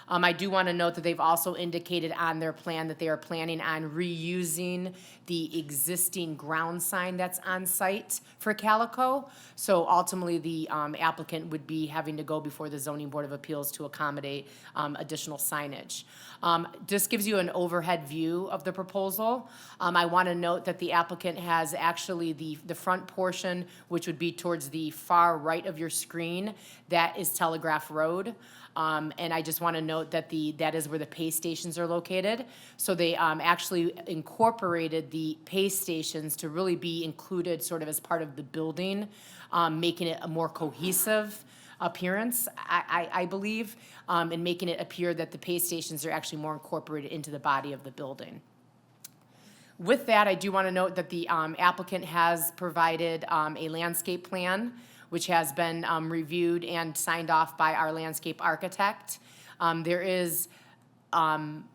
I do want to note that they've also indicated on their plan that they are planning on reusing the existing ground sign that's on site for Calico. So ultimately, the applicant would be having to go before the Zoning Board of Appeals to accommodate additional signage. This gives you an overhead view of the proposal. I want to note that the applicant has actually the front portion, which would be towards the far right of your screen, that is Telegraph Road. And I just want to note that that is where the pay stations are located. So they actually incorporated the pay stations to really be included sort of as part of the building, making it a more cohesive appearance, I believe, and making it appear that the pay stations are actually more incorporated into the body of the building. With that, I do want to note that the applicant has provided a landscape plan, which has been reviewed and signed off by our landscape architect. There is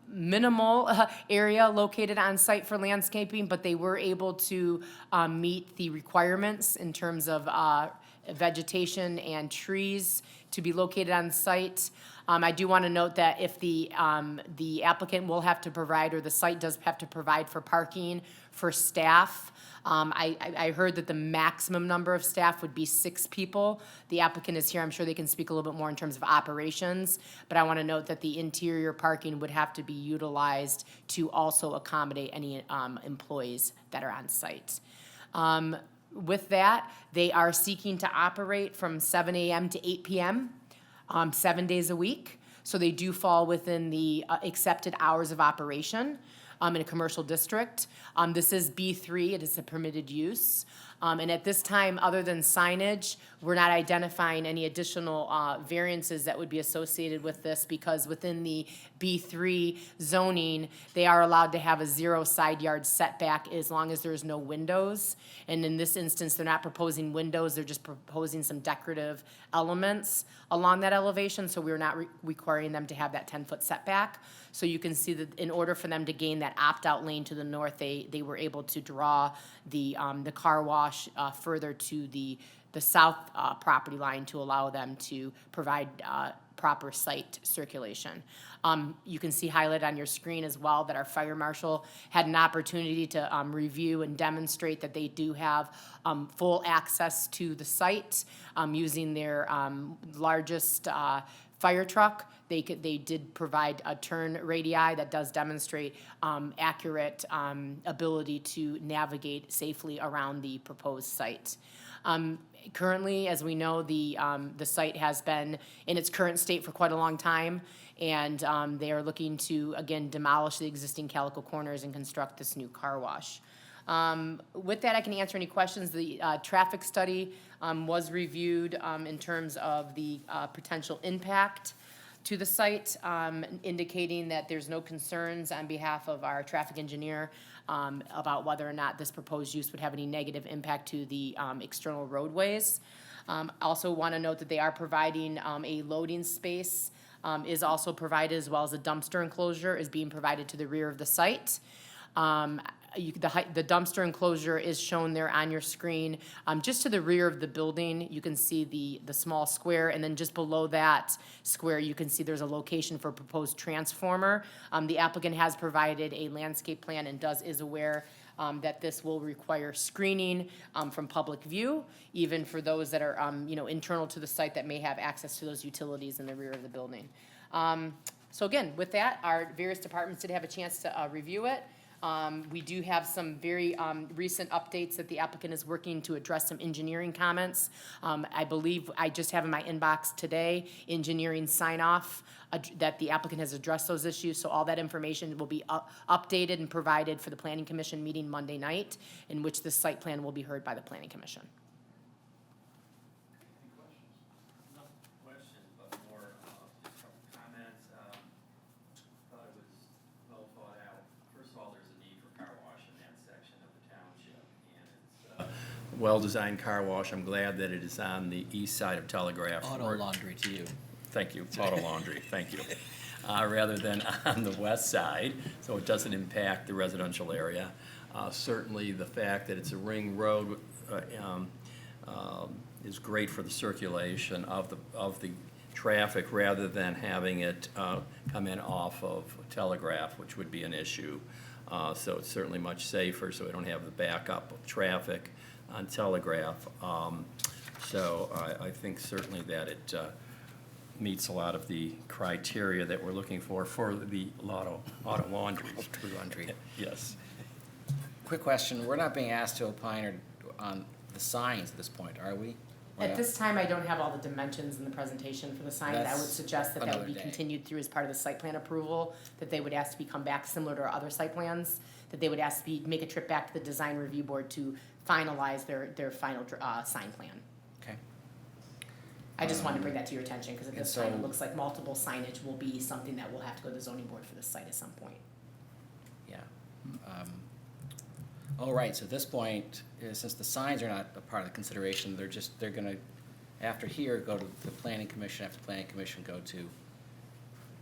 minimal area located on site for landscaping, but they were able to meet the requirements in terms of vegetation and trees to be located on site. I do want to note that if the applicant will have to provide, or the site does have to provide for parking for staff, I heard that the maximum number of staff would be 6 people. The applicant is here, I'm sure they can speak a little bit more in terms of operations, but I want to note that the interior parking would have to be utilized to also accommodate any employees that are on site. With that, they are seeking to operate from 7 a.m. to 8 p.m., 7 days a week. So they do fall within the accepted hours of operation in a commercial district. This is B3, it is a permitted use. And at this time, other than signage, we're not identifying any additional variances that would be associated with this, because within the B3 zoning, they are allowed to have a 0 side yard setback as long as there's no windows. And in this instance, they're not proposing windows, they're just proposing some decorative elements along that elevation, so we're not requiring them to have that 10-foot setback. So you can see that in order for them to gain that opt-out lane to the north, they were able to draw the car wash further to the south property line to allow them to provide proper site circulation. You can see highlighted on your screen as well that our fire marshal had an opportunity to review and demonstrate that they do have full access to the site using their largest fire truck. They did provide a turn radii that does demonstrate accurate ability to navigate safely around the proposed site. Currently, as we know, the site has been in its current state for quite a long time, and they are looking to, again, demolish the existing Calico corners and construct this new car wash. With that, I can answer any questions. The traffic study was reviewed in terms of the potential impact to the site, indicating that there's no concerns on behalf of our traffic engineer about whether or not this proposed use would have any negative impact to the external roadways. Also want to note that they are providing a loading space is also provided, as well as a dumpster enclosure is being provided to the rear of the site. The dumpster enclosure is shown there on your screen. Just to the rear of the building, you can see the small square, and then just below that square, you can see there's a location for a proposed transformer. The applicant has provided a landscape plan and is aware that this will require screening from public view, even for those that are internal to the site that may have access to those utilities in the rear of the building. So again, with that, our various departments did have a chance to review it. We do have some very recent updates that the applicant is working to address some engineering comments. I believe I just have in my inbox today engineering sign-off that the applicant has addressed those issues. So all that information will be updated and provided for the Planning Commission meeting Monday night, in which the site plan will be heard by the Planning Commission. Well-designed car wash. I'm glad that it is on the east side of Telegraph. Auto laundry to you. Thank you, auto laundry, thank you. Rather than on the west side, so it doesn't impact the residential area. Certainly, the fact that it's a ring road is great for the circulation of the traffic, rather than having it come in off of Telegraph, which would be an issue. So it's certainly much safer, so we don't have the backup of traffic on Telegraph. So I think certainly that it meets a lot of the criteria that we're looking for the auto laundry. Yes. Quick question, we're not being asked to opine on the signs at this point, are we? At this time, I don't have all the dimensions in the presentation for the signs. I would That's suggest that that would be another day. continued through as part of the site plan approval, that they would ask to be come back similar to our other site plans, that they would ask to be, make a trip back to the design review board to finalize their final, sign plan. Okay. I just wanted to bring that to your attention, because at And this time, it so- looks like multiple signage will be something that will have to go to the zoning board for this site at some point. Yeah. All right, so at this point, since the signs are not a part of the consideration, they're gonna, after here, go to the planning commission, after planning commission, go to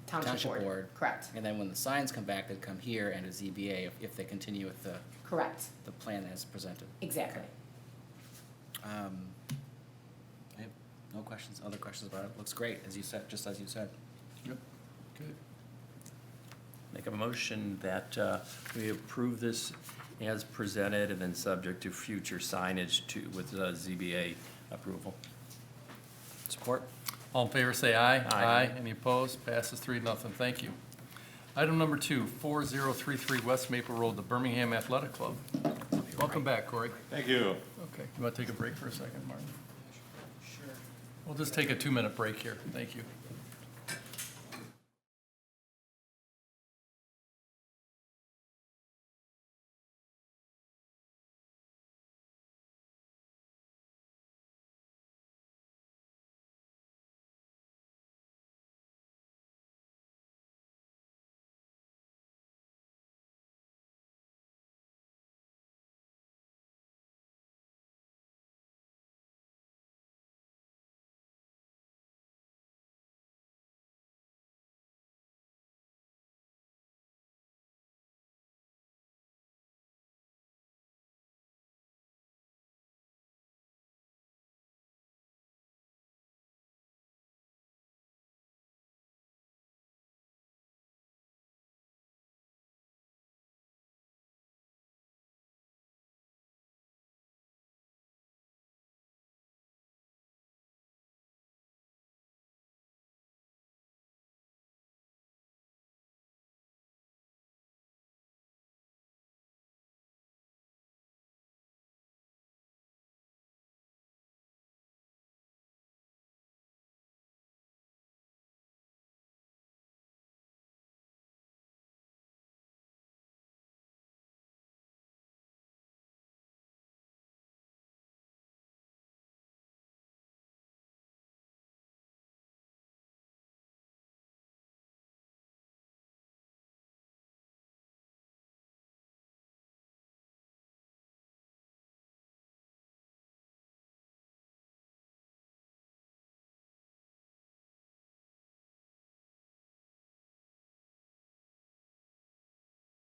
township board. Correct, And then when the signs come back, they come here and to ZBA if they continue with correct, the plan as presented. exactly. I have no questions, other questions about it. Looks great, as you said, just as you said. Yep. Good. Make a motion that we approve this as presented and then subject to future signage with ZBA approval. Support? All in favor, say aye. Aye. Any opposed? Passes 3-0. Thank you. Item number 2, 4033 West Maple Road, the Birmingham Athletic Club. Welcome back, Corey. Thank you. Okay, you want to take a break for a second, Martin? Sure. We'll just take a 2-minute break here. Thank you.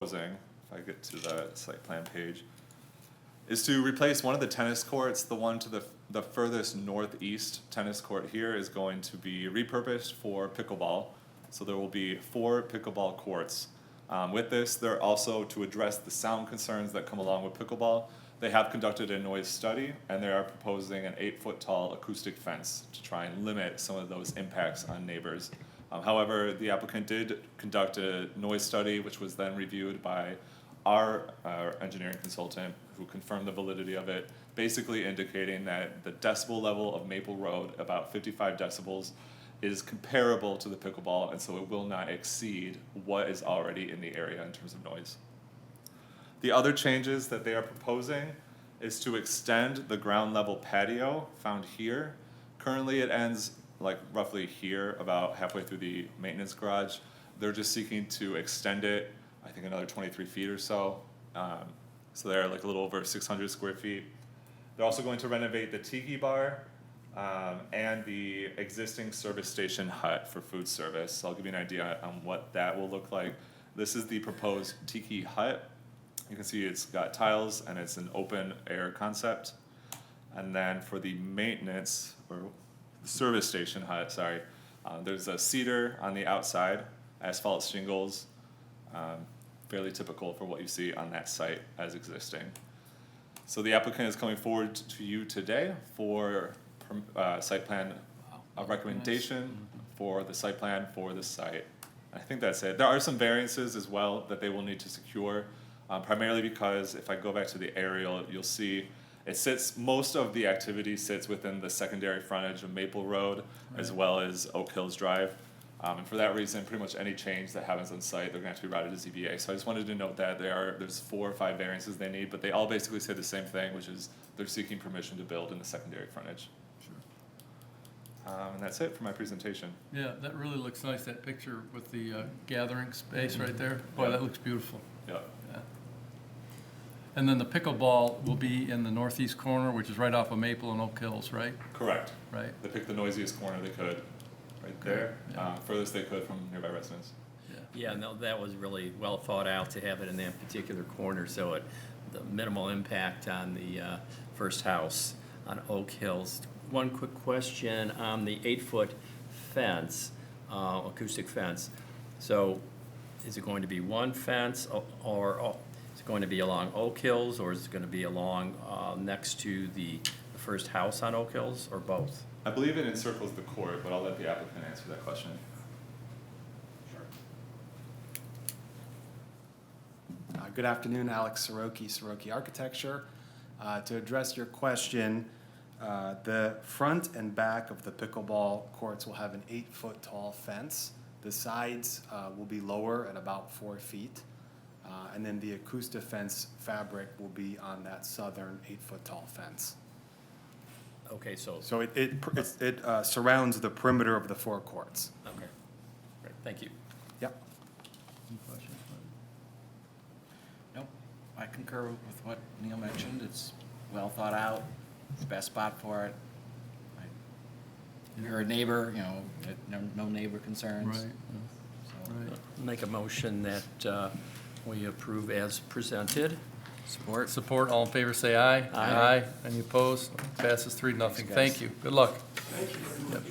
Proposing, if I get to the site plan page, is to replace one of the tennis courts. The one to the furthest northeast tennis court here is going to be repurposed for pickleball. So there will be 4 pickleball courts. With this, they're also to address the sound concerns that come along with pickleball. They have conducted a noise study, and they are proposing an 8-foot tall acoustic fence to try and limit some of those impacts on neighbors. However, the applicant did conduct a noise study, which was then reviewed by our engineering consultant, who confirmed the validity of it, basically indicating that the decibel level of Maple Road, about 55 decibels, is comparable to the pickleball, and so it will not exceed what is already in the area in terms of noise. The other changes that they are proposing is to extend the ground level patio found here. Currently, it ends like roughly here, about halfway through the maintenance garage. They're just seeking to extend it, I think another 23 feet or so. So they're like a little over 600 square feet. They're also going to renovate the tiki bar and the existing service station hut for food service. So I'll give you an idea on what that will look like. This is the proposed tiki hut. You can see it's got tiles and it's an open air concept. And then for the maintenance, or the service station hut, sorry, there's a cedar on the outside, asphalt shingles, fairly typical for what you see on that site as existing. So the applicant is coming forward to you today for site plan recommendation for the site plan for this site. I think that's it. There are some variances as well that they will need to secure, primarily because if I go back to the aerial, you'll see It sits, most of the activity sits within the secondary frontage of Maple Road as well as Oak Hills Drive. And for that reason, pretty much any change that happens on site, they're gonna have to be routed to ZBA. So I just wanted to note that there's 4 or 5 variances they need, but they all basically say the same thing, which is they're seeking permission to build in the secondary frontage. And that's it for my presentation. Yeah, that really looks nice, that picture with the gathering space right there. Boy, that looks beautiful. Yeah. Yeah. And then the pickleball will be in the northeast corner, which is right off of Maple and Oak Hills, right? Correct. Right. They picked the noisiest corner they could, right there, Yeah. furthest they could from nearby residents. Yeah, no, that was really well thought out to have it in that particular corner, so the minimal impact on the first house on Oak Hills. One quick question on the 8-foot fence, acoustic fence. So is it going to be one fence or is it going to be along Oak Hills, or is it going to be along next to the first house on Oak Hills, or both? I believe it encircles the court, but I'll let the applicant answer that question. Good afternoon, Alex Soroki Architecture. To address your question, the front and back of the pickleball courts will have an 8-foot tall fence. The sides will be lower at about 4 feet. And then the acoustic fence fabric will be on that southern 8-foot tall fence. Okay, so, So it surrounds the perimeter of the 4 courts. okay, great, thank you. Yep. Nope, I concur with what Neil mentioned. It's well thought out, it's the best spot for it. You're a neighbor, you know, no neighbor concerns. Right. So, Right. Make a motion that we approve as presented. Support. Support, all in favor, say aye. Aye. Any opposed? Passes 3-0. Thanks, guys. Thank you. Good luck. Yep.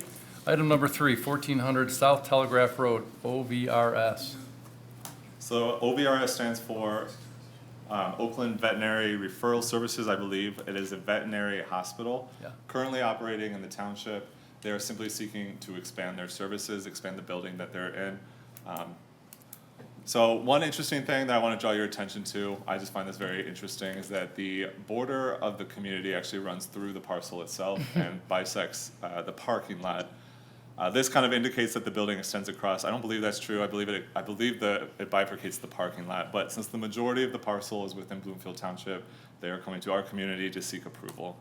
Item number 3, 1400 South Telegraph Road, OVRS. So OVRS stands for Oakland Veterinary Referral Services, I believe. It is a veterinary hospital. Yeah. Currently operating in the township. They are simply seeking to expand their services, expand the building that they're in. So one interesting thing that I want to draw your attention to, I just find this very interesting, is that the border of the community actually runs through the parcel itself and bisects the parking lot. This kind of indicates that the building extends across. I don't believe that's true. I believe it bifurcates the parking lot. But since the majority of the parcel is within Bloomfield Township, they are coming to our community to seek approval.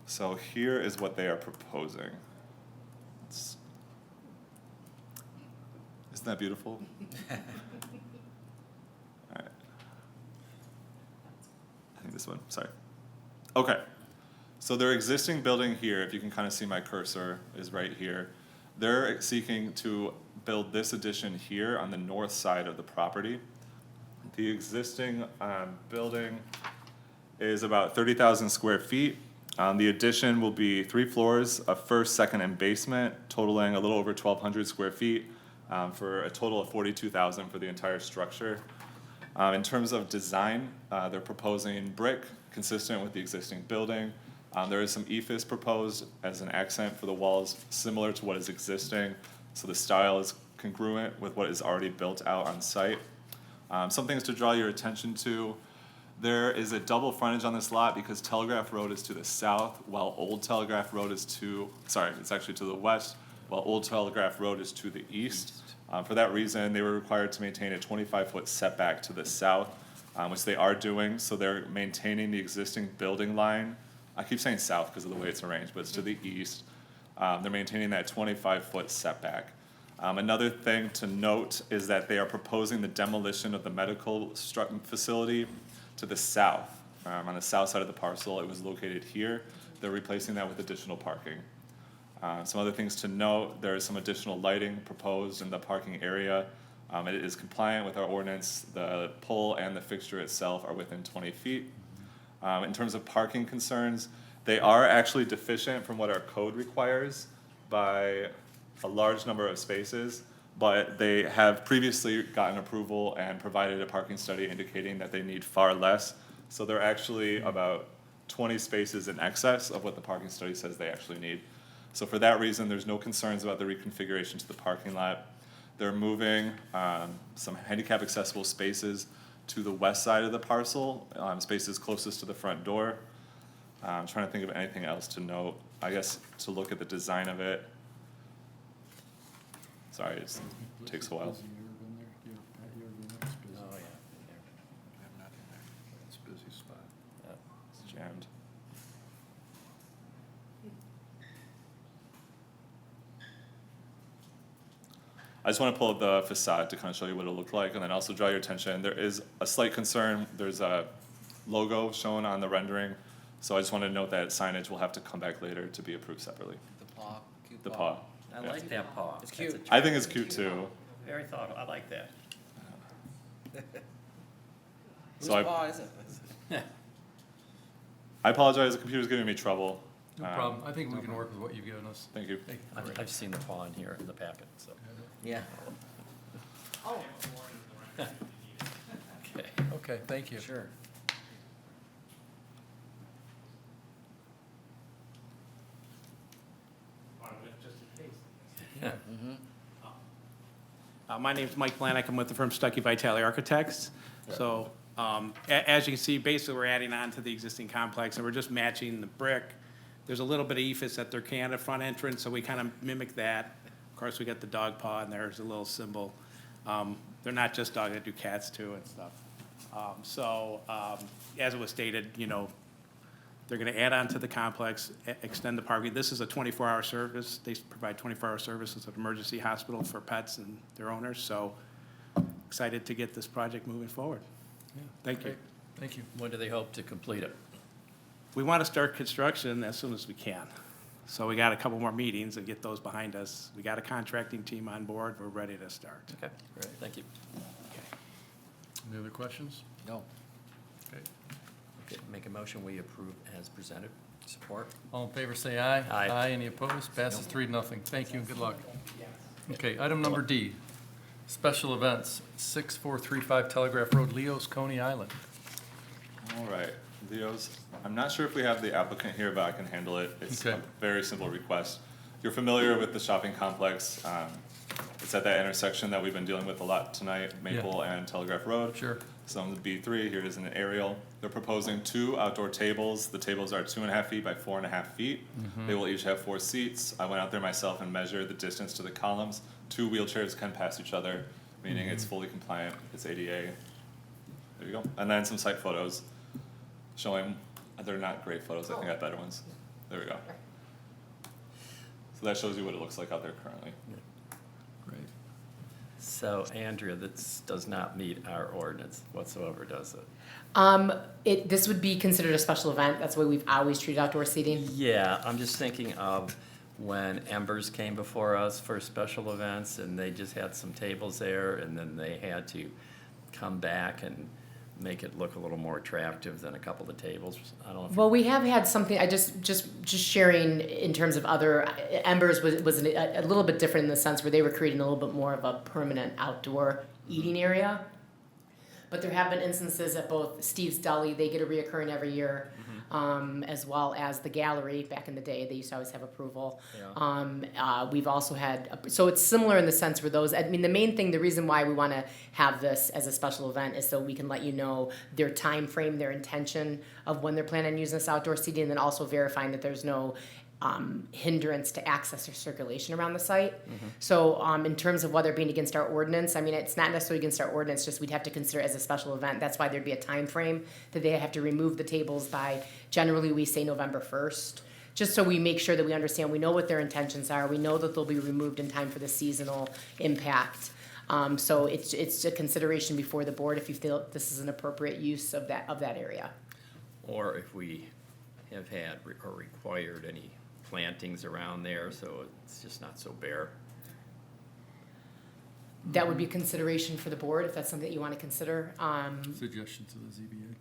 So here is what they are proposing. Isn't that beautiful? All right. I think this one, sorry. Okay. So their existing building here, if you can kind of see my cursor, is right here. They're seeking to build this addition here on the north side of the property. The existing building is about 30,000 square feet. The addition will be 3 floors, a first, second, and basement, totaling a little over 1,200 square feet, for a total of 42,000 for the entire structure. In terms of design, they're proposing brick consistent with the existing building. There is some EFIS proposed as an accent for the walls, similar to what is existing, so the style is congruent with what is already built out on site. Some things to draw your attention to: there is a double frontage on this lot because Telegraph Road is to the south, while Old Telegraph Road is it's actually to the west, while Old Telegraph Road is to the east. For that reason, they were required to maintain a 25-foot setback to the south, which they are doing, so they're maintaining the existing building line. I keep saying south because of the way it's arranged, but it's to the east. They're maintaining that 25-foot setback. Another thing to note is that they are proposing the demolition of the medical facility to the south. On the south side of the parcel, it was located here. They're replacing that with additional parking. Some other things to note: there is some additional lighting proposed in the parking area. It is compliant with our ordinance. The pole and the fixture itself are within 20 feet. In terms of parking concerns, they are actually deficient from what our code requires by a large number of spaces, but they have previously gotten approval and provided a parking study indicating that they need far less. So they're actually about 20 spaces in excess of what the parking study says they actually need. So for that reason, there's no concerns about the reconfiguration to the parking lot. They're moving some handicap accessible spaces to the west side of the parcel, spaces closest to the front door. I'm trying to think of anything else to note, I guess, to look at the design of it. Sorry, it takes a while. Oh, yeah. It's a busy spot. It's jammed. I just want to pull up the facade to kind of show you what it looked like, and then also draw your attention. There is a slight concern. There's a logo shown on the rendering, so I just want to note that signage will have to come back later to be approved separately. The paw, cute The paw. I Yeah. like that paw. It's That's cute. attractive. I think it's cute too. Very thoughtful, I like that. Whose So I- paw is it? I apologize, the computer's giving me trouble. No problem. I think we can work with what you've given us. Thank you. I've seen the paw in here in the packet, so. Yeah. Okay. Okay, thank you. Sure. My name's Mike Blanick. I'm with the firm Stuckey Vitale Architects. So, as you can see, basically, we're adding on to the existing complex, and we're just matching the brick. There's a little bit of ephes at their Canada front entrance, so we kind of mimic that. Of course, we got the dog paw, and there's a little symbol. They're not just dogs, they do cats too and stuff. As it was stated, you know, they're gonna add on to the complex, extend the parking. This is a 24-hour service. They provide 24-hour services at emergency hospital for pets and their owners, so excited to get this project moving forward. Thank you. Great. Thank you. When do they hope to complete it? We want to start construction as soon as we can. So we got a couple more meetings and get those behind us. We got a contracting team on board. We're ready to start. Okay, great, thank you. Any other questions? No. Okay. Okay, make a motion, we approve as presented. Support? All in favor, say aye. Aye. Aye, any opposed? Passes 3-0. Thank you and good luck. Okay, item number D, special events, 6435 Telegraph Road, Leo's, Coney Island. All right, Leo's, I'm not sure if we have the applicant here, but I can handle it. It's Okay. a very simple request. You're familiar with the shopping complex. It's at that intersection that we've been dealing with a lot tonight, Maple and Telegraph Road. Sure. So on the B3, here is an aerial. They're proposing 2 outdoor tables. The tables are 2.5 feet by 4.5 feet. They will each have 4 seats. I went out there myself and measured the distance to the columns. 2 wheelchairs can pass each other, meaning it's fully compliant. It's ADA. There you go. And then some site photos showing, they're not great photos. I think I have better ones. There we go. So that shows you what it looks like out there currently. Great. So Andrea, this does not meet our ordinance whatsoever, does it? This would be considered a special event. That's the way we've always treated outdoor seating. Yeah, I'm just thinking of when Embers came before us for special events, and they just had some tables there, and then they had to come back and make it look a little more attractive than a couple of tables. I don't know if. Well, we have had something, I just sharing in terms of other, Embers was a little bit different in the sense where they were creating a little bit more of a permanent outdoor eating area. But there have been instances at both Steve's Deli, they get a reoccurring every year, as well as the gallery. Back in the day, they used to always have approval. Yeah. We've also had, so it's similar in the sense where those, I mean, the main thing, the reason why we want to have this as a special event is so we can let you know their time frame, their intention of when they're planning on using this outdoor seating, and then also verifying that there's no hindrance to access or circulation around the site. So in terms of whether being against our ordinance, I mean, it's not necessarily against our ordinance, just we'd have to consider it as a special event. That's why there'd be a time frame that they have to remove the tables by, generally we say November 1st, just so we make sure that we understand, we know what their intentions are, we know that they'll be removed in time for the seasonal impact. So it's a consideration before the board if you feel this is an appropriate use of that area. Or if we have had or required any plantings around there, so it's just not so bare. That would be a consideration for the board, if that's something that you want to consider. Suggestion to the ZBA.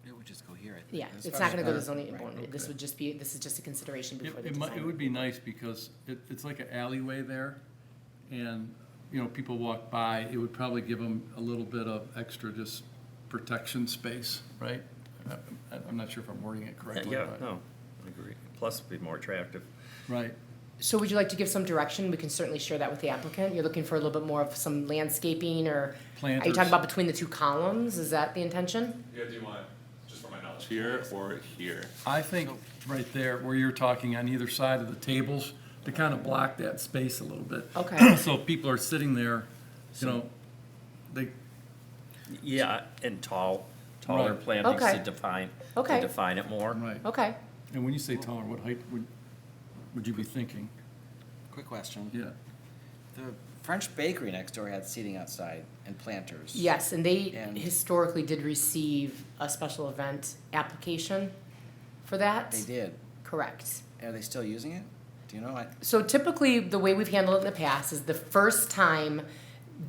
It would just go here, I think. Yeah, As it's far not as gonna go to our- zoning right. board. This is just a consideration before the It design. would be nice because it's like an alleyway there, and, you know, people walk by, it would probably give them a little bit of extra just protection space, right? I'm not sure if I'm wording it correctly. Yeah, but- no, I agree. Plus it'd be more attractive. Right. So would you like to give some direction? We can certainly share that with the applicant. You're looking for a little bit more of some landscaping, or are you Planters. talking about between the two columns? Is that the intention? Yeah, do you want, just for my knowledge, here or here? I think right there, where you're talking on either side of the tables, to kind of block that space a little bit. Okay. So if people are sitting there, you know, they, Yeah, and taller Right. plantings Okay. to define it more. right. Okay. And when you say taller, what height would you be thinking? Quick question. Yeah. The French bakery next door had seating outside and planters. Yes, and they And- historically did receive a special event application for that. They did. Correct. Are they still using it? Do you know? So typically, the way we've handled it in the past is the first time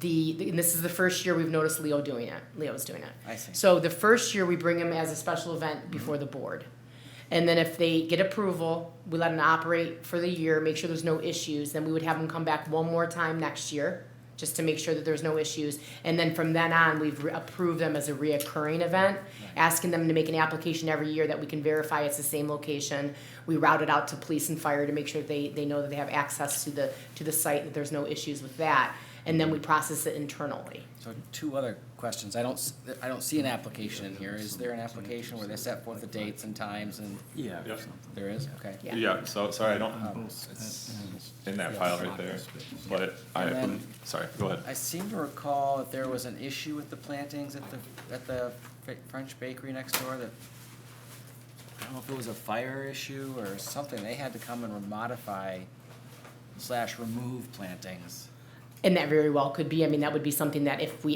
and this is the first year we've noticed Leo's doing it. I see. So the first year we bring him as a special event before the board. And then if they get approval, we let them operate for the year, make sure there's no issues. Then we would have them come back one more time next year, just to make sure that there's no issues. And then from then on, we've approved them as a reoccurring event, asking them to make an application every year that we can verify it's the same location. We route it out to police and fire to make sure they know that they have access to the site, that there's no issues with that. And then we process it internally. So two other questions. I don't see an application in here. Is there an application where they set forth the dates and times and? Yeah. Yep. There is? Okay. Yeah. Yeah, so, sorry, I don't, it's in that file right there, but And then- sorry, go ahead. I seem to recall that there was an issue with the plantings at the French bakery next door that, I don't know if it was a fire issue or something. They had to come and modify / remove plantings. And that very well could be. I mean, that would be something that if we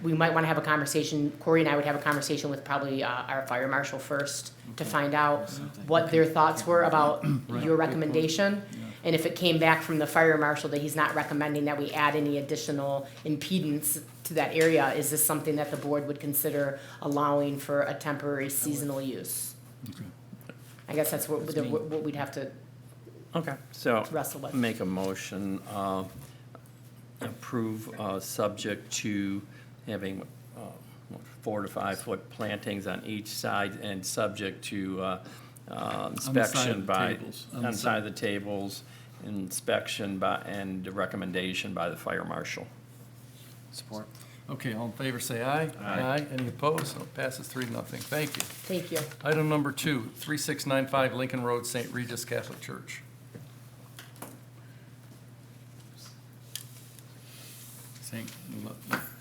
might want to have a conversation, Corey and I would have a conversation with probably our fire marshal first to find out what their thoughts were about your recommendation. And if it came back from the fire marshal that he's not recommending that we add any additional impedance to that area, is this something that the board would consider allowing for a temporary seasonal use? I guess that's what we'd have to Okay, so wrestle with. make a motion, approve, subject to having 4 to 5 foot plantings on each side and subject to inspection of the by, tables. on the side of the tables, inspection by, and recommendation by the fire marshal. Support. Okay, all in favor, say aye. Aye. Any opposed? So it passes 3-0. Thank you. Thank you. Item number 2, 3695 Lincoln Road, St. Regis Catholic Church.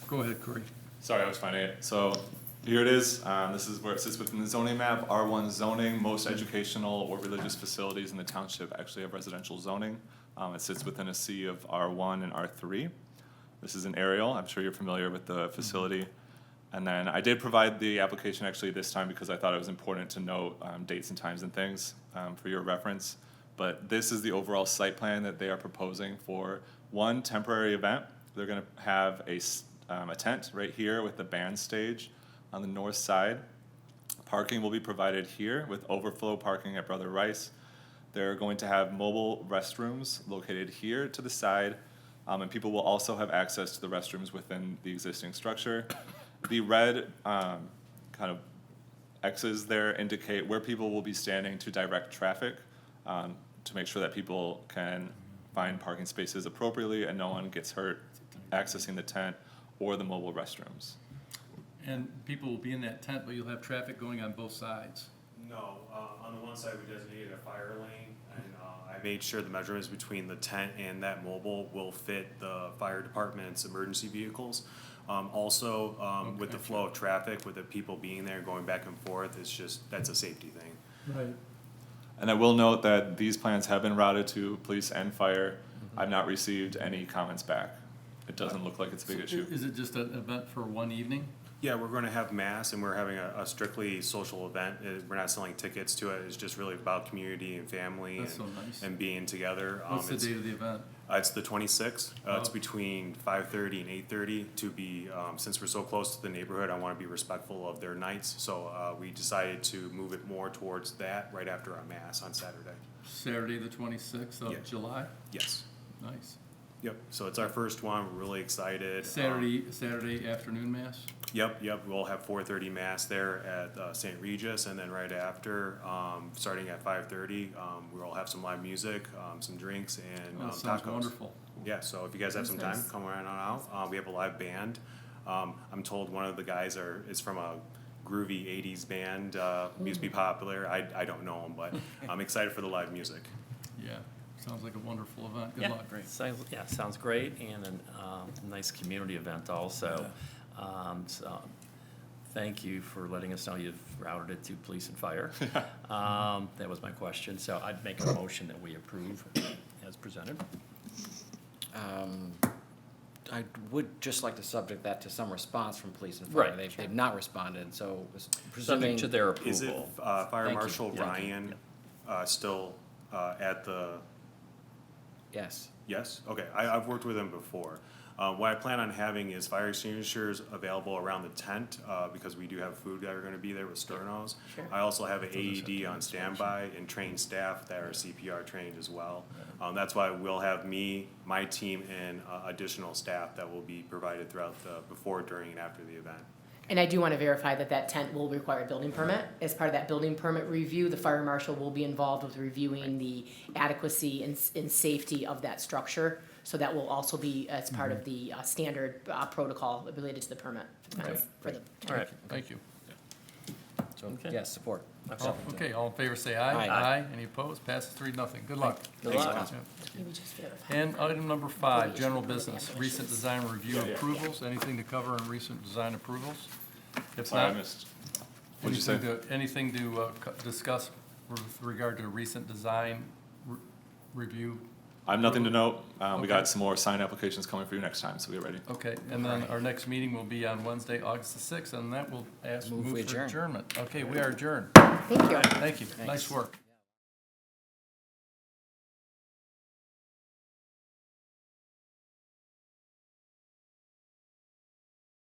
Go ahead, Corey. Sorry, I was finding it. So here it is. This is where it sits within the zoning map, R1 zoning. Most educational or religious facilities in the township actually have residential zoning. It sits within a C of R1 and R3. This is an aerial. I'm sure you're familiar with the facility. And then I did provide the application actually this time because I thought it was important to note dates and times and things for your reference. But this is the overall site plan that they are proposing for one temporary event. They're gonna have a tent right here with the band stage on the north side. Parking will be provided here with overflow parking at Brother Rice. They're going to have mobile restrooms located here to the side, and people will also have access to the restrooms within the existing structure. The red kind of X's there indicate where people will be standing to direct traffic, to make sure that people can find parking spaces appropriately and no one gets hurt accessing the tent or the mobile restrooms. And people will be in that tent, but you'll have traffic going on both sides. No, on the one side, we designated a fire lane, and I made sure the measurements between the tent and that mobile will fit the fire department's emergency vehicles. Also, with the flow of traffic, with the people being there, going back and forth, it's just, that's a safety thing. Right. And I will note that these plans have been routed to police and fire. I've not received any comments back. It doesn't look like it's a big issue. Is it just an event for one evening? Yeah, we're gonna have mass, and we're having a strictly social event. We're not selling tickets to it. It's just really about community and family That's so nice. and being together. What's the It's- date of the event? It's the 26th. It's Oh. between 5:30 and 8:30 to be, since we're so close to the neighborhood, I want to be respectful of their nights. So we decided to move it more towards that right after our mass on Saturday. Saturday, the 26th of Yeah. July? Yes. Nice. Yep. So it's our first one. We're really excited. Saturday afternoon mass? Yep, we'll have 4:30 mass there at St. Regis, and then right after, starting at 5:30, we'll have some live music, some drinks, and Oh, tacos. sounds wonderful. Yeah, so if you guys have some time, come right on out. We have a live band. I'm told one of the guys is from a groovy 80s band, used to be popular. I don't know him, but I'm excited for the live music. Yeah, sounds like a wonderful event. Good Yeah, luck. sounds great, and a nice community event also. So, thank you for letting us know you've routed it to police and fire. That was my question, so I'd make a motion that we approve as presented. I would just like to subject that to some response from police and fire. Right. They've not responded, so was presuming. Subject to their approval. Is it Fire Thank you. Marshal Thank you. Ryan still at the? Yes. Yes? Okay, I've worked with him before. What I plan on having is fire extinguishers available around the tent, because we do have food that are gonna be there with sternos. Sure. I also have an AED on standby and trained staff that are CPR trained as well. That's why we'll have me, my team, and additional staff that will be provided throughout before, during, and after the event. And I do want to verify that that tent will require a building permit. As part of that building permit review, the fire marshal will be involved with reviewing the adequacy and safety of that structure. So that will also be as part of the standard protocol related to the permit for the All right, Thank you. So, Okay. yes, support. Okay, all in favor, say aye. Aye. Any opposed? Passes 3-0. Good luck. Good luck. Yeah. Maybe just verify. And item number 5, general business, recent design review approvals. Anything to cover on recent design approvals? If Sorry, I not, missed. What'd you say? anything to discuss with regard to recent design review? I have nothing to note. We got some more sign applications coming for you next time, so get ready. Okay, and then our next meeting will be on Wednesday, August the 6th, and that will Move we move for adjourn. adjournment. Okay, we are adjourned. Thank you. Thank you. Nice Thanks. work.